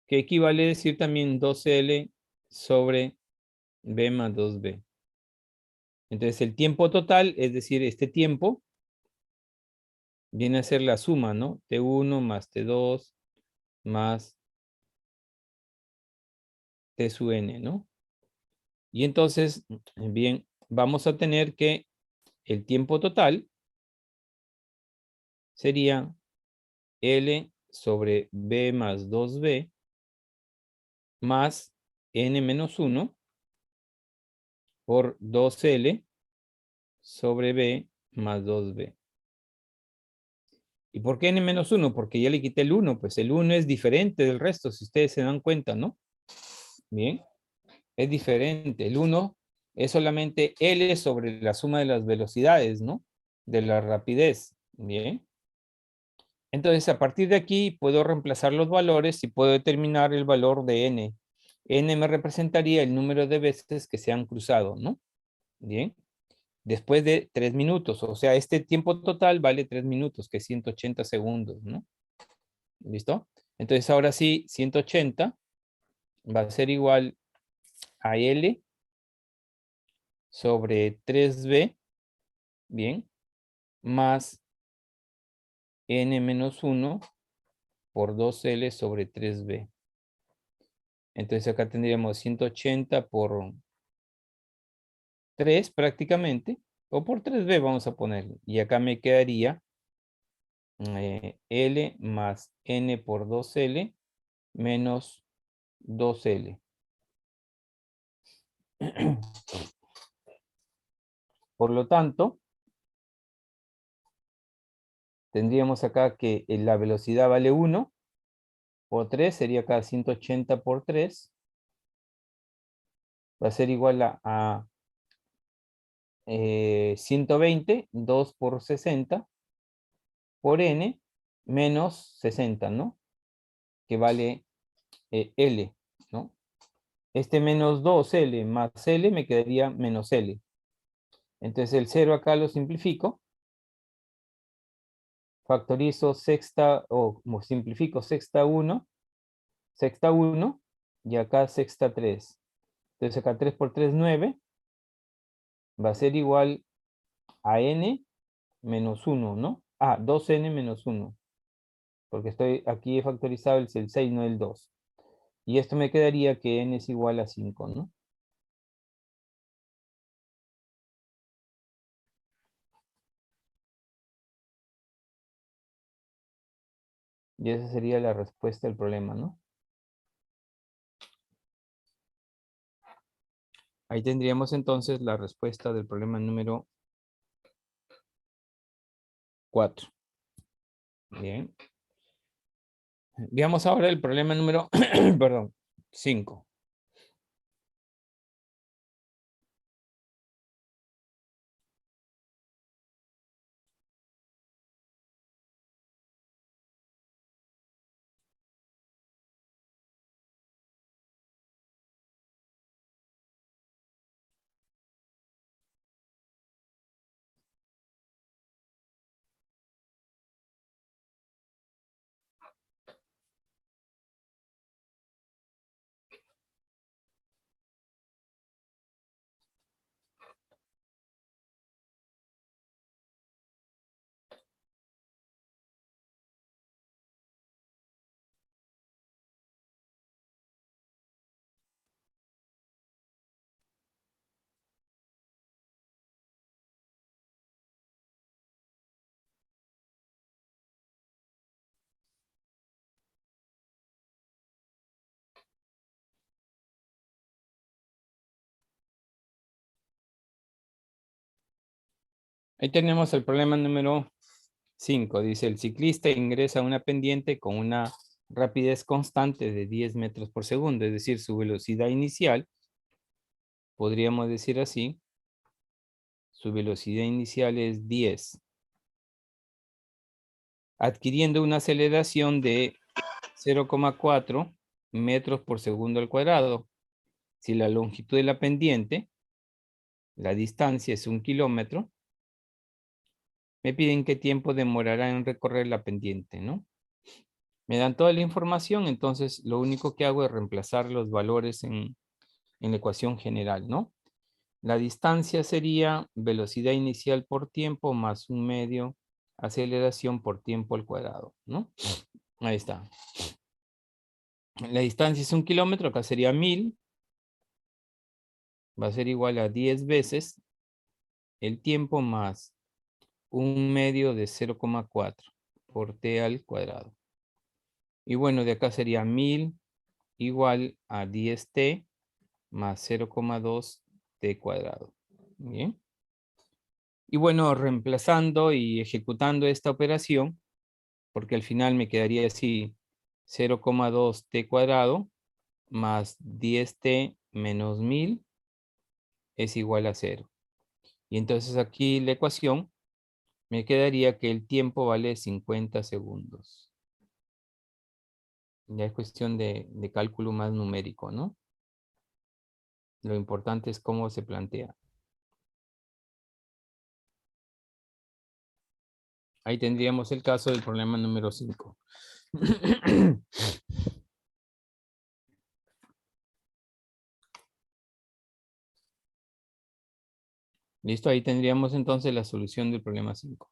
Que equivale a decir también 2L sobre B más 2B. Entonces el tiempo total, es decir, este tiempo, viene a ser la suma, ¿no? T1 más T2 más T sub N, ¿no? Y entonces, bien, vamos a tener que el tiempo total sería L sobre B más 2B más N menos 1 por 2L sobre B más 2B. ¿Y por qué N menos 1? Porque ya le quité el 1, pues el 1 es diferente del resto, si ustedes se dan cuenta, ¿no? Bien, es diferente. El 1 es solamente L sobre la suma de las velocidades, ¿no? De la rapidez. Bien. Entonces, a partir de aquí, puedo reemplazar los valores y puedo determinar el valor de N. N me representaría el número de veces que se han cruzado, ¿no? Bien. Después de 3 minutos, o sea, este tiempo total vale 3 minutos, que es 180 segundos, ¿no? ¿Listo? Entonces, ahora sí, 180 va a ser igual a L sobre 3B, bien, más N menos 1 por 2L sobre 3B. Entonces acá tendríamos 180 por 3 prácticamente, o por 3B vamos a poner. Y acá me quedaría L más N por 2L menos 2L. Por lo tanto, tendríamos acá que la velocidad vale 1 por 3, sería acá 180 por 3. Va a ser igual a 120, 2 por 60, por N, menos 60, ¿no? Que vale L, ¿no? Este menos 2L más L me quedaría menos L. Entonces el 0 acá lo simplifico. Factorizo sexta, o simplifico sexta 1, y acá sexta 3. Entonces acá 3 por 3, 9. Va a ser igual a n menos 1, ¿no? 2n menos 1. Porque aquí he factorizado el 6, no el 2. Y esto me quedaría que n es igual a 5, ¿no? Y esa sería la respuesta del problema, ¿no? Ahí tendríamos entonces la respuesta del problema número 4. Bien. Veamos ahora el problema número, perdón, 5. Ahí tenemos el problema número 5. Dice, el ciclista ingresa a una pendiente con una rapidez constante de 10 metros por segundo, es decir, su velocidad inicial, podríamos decir así, su velocidad inicial es 10, adquiriendo una aceleración de 0,4 metros por segundo al cuadrado. Si la longitud de la pendiente, la distancia es 1 kilómetro, me piden qué tiempo demorará en recorrer la pendiente, ¿no? Me dan toda la información, entonces lo único que hago es reemplazar los valores en la ecuación general, ¿no? La distancia sería velocidad inicial por tiempo más 1/2 aceleración por tiempo al cuadrado, ¿no? Ahí está. La distancia es 1 kilómetro, acá sería 1000. Va a ser igual a 10 veces el tiempo más 1/2 de 0,4 por t al cuadrado. Y bueno, de acá sería 1000 igual a 10t más 0,2 t cuadrado. Bien. Y bueno, reemplazando y ejecutando esta operación, porque al final me quedaría así 0,2 t cuadrado más 10t menos 1000 es igual a 0. Y entonces aquí la ecuación me quedaría que el tiempo vale 50 segundos. Ya es cuestión de cálculo más numérico, ¿no? Lo importante es cómo se plantea. Ahí tendríamos el caso del problema número 5. Listo, ahí tendríamos entonces la solución del problema 5.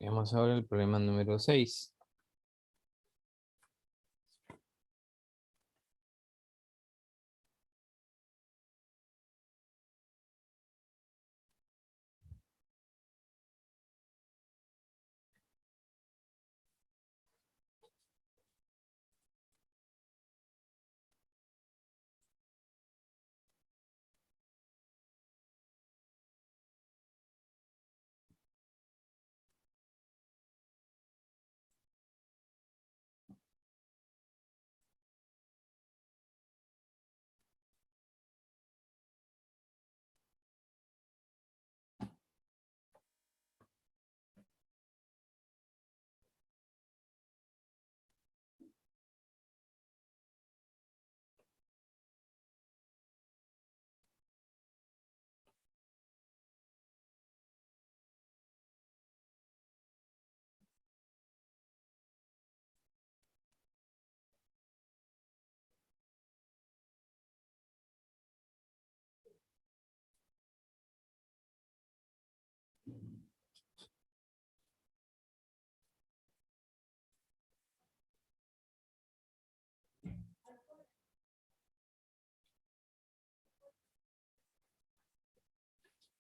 Veamos ahora el problema número 6.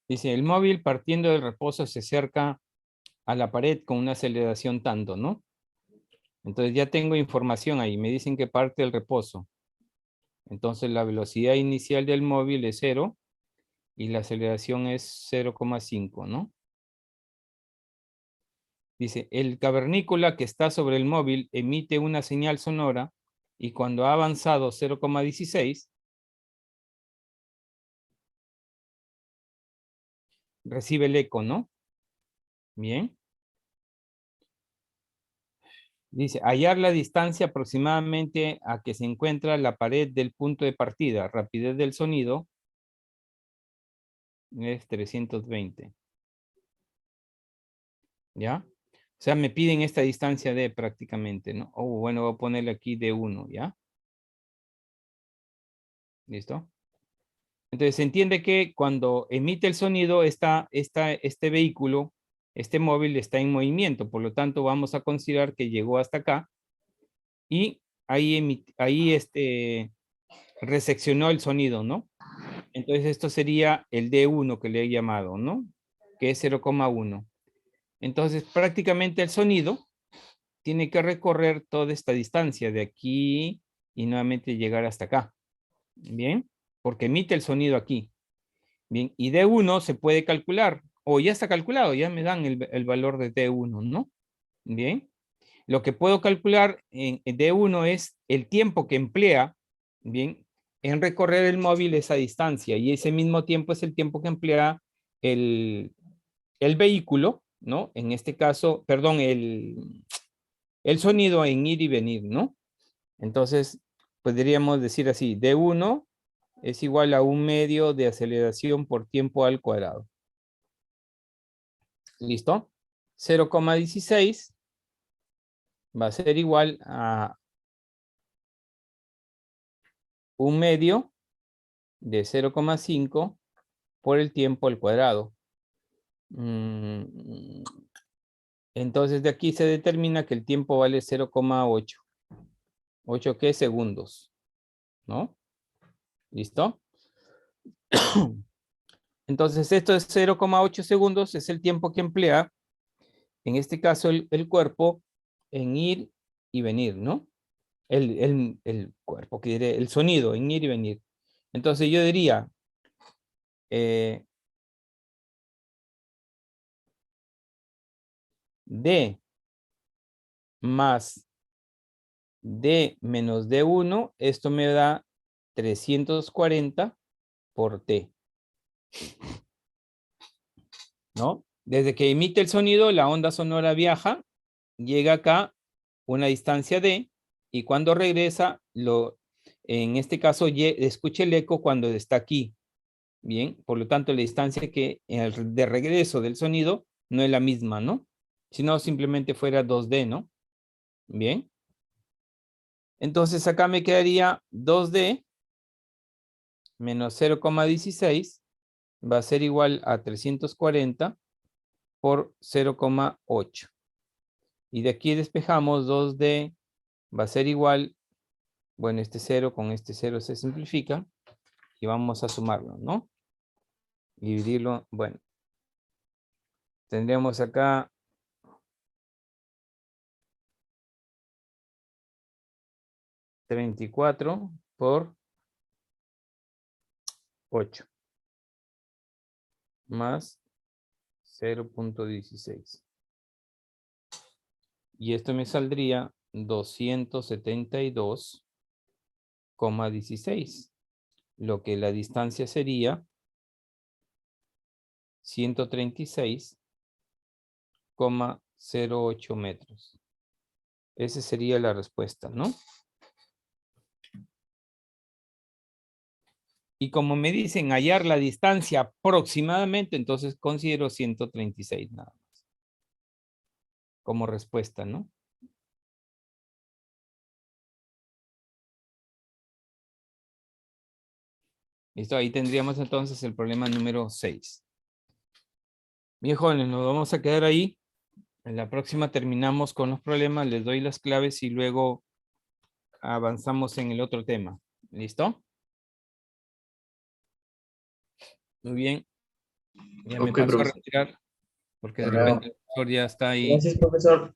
Dice, el móvil partiendo del reposo se acerca a la pared con una aceleración tanto, ¿no? Entonces ya tengo información ahí. Me dicen que parte del reposo. Entonces la velocidad inicial del móvil es 0 y la aceleración es 0,5, ¿no? Dice, el cavernícola que está sobre el móvil emite una señal sonora y cuando ha avanzado 0,16, recibe el eco, ¿no? Bien. Dice, hallar la distancia aproximadamente a que se encuentra la pared del punto de partida. Rapidez del sonido es 320. ¿Ya? O sea, me piden esta distancia de prácticamente, ¿no? Oh, bueno, voy a ponerle aquí de 1, ¿ya? ¿Listo? Entonces se entiende que cuando emite el sonido, este vehículo, este móvil está en movimiento. Por lo tanto, vamos a considerar que llegó hasta acá y ahí reseccionó el sonido, ¿no? Entonces esto sería el D1 que le he llamado, ¿no? Que es 0,1. Entonces prácticamente el sonido tiene que recorrer toda esta distancia de aquí y nuevamente llegar hasta acá. Bien, porque emite el sonido aquí. Bien, y D1 se puede calcular, o ya está calculado, ya me dan el valor de D1, ¿no? Bien, lo que puedo calcular en D1 es el tiempo que emplea, bien, en recorrer el móvil esa distancia, y ese mismo tiempo es el tiempo que emplea el vehículo, ¿no? En este caso, perdón, el sonido en ir y venir, ¿no? Entonces, podríamos decir así, D1 es igual a 1/2 de aceleración por tiempo al cuadrado. ¿Listo? 0,16 va a ser igual a 1/2 de 0,5 por el tiempo al cuadrado. Entonces de aquí se determina que el tiempo vale 0,8. ¿8 qué? Segundos. ¿No? ¿Listo? Entonces esto es 0,8 segundos, es el tiempo que emplea, en este caso el cuerpo, en ir y venir, ¿no? El cuerpo, que diré, el sonido en ir y venir. Entonces yo diría, D más D menos D1, esto me da 340 por T. ¿No? Desde que emite el sonido, la onda sonora viaja, llega acá una distancia D, y cuando regresa, en este caso, escuche el eco cuando está aquí. Bien, por lo tanto, la distancia de regreso del sonido no es la misma, ¿no? Si no, simplemente fuera 2D, ¿no? Bien. Entonces, acá me quedaría 2D menos 0,16 va a ser igual a 340 por 0,8. Y de aquí despejamos 2D va a ser igual, bueno, este 0 con este 0 se simplifica y vamos a sumarlo, ¿no? Dividirlo, bueno. Tendremos acá 34 por 8 más 0,16. Y esto me saldría 272,16. Lo que la distancia sería 136,08 metros. Esa sería la respuesta, ¿no? Y como me dicen hallar la distancia aproximadamente, entonces considero 136 nada más. Como respuesta, ¿no? Listo, ahí tendríamos entonces el problema número 6. Bien, jóvenes, nos vamos a quedar ahí. En la próxima terminamos con los problemas, les doy las claves y luego avanzamos en el otro tema. ¿Listo? Muy bien. Ya me Ok, paso a profesor. retirar, porque de Hasta luego. repente el profesor ya está ahí. Gracias, profesor.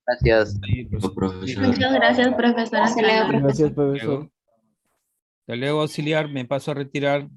Gracias, ahí, pues, profesor. Muchas gracias, profesora. Hasta luego, profesor. Gracias, Hasta luego. profesor. Hasta luego, auxiliar, me paso a retirar.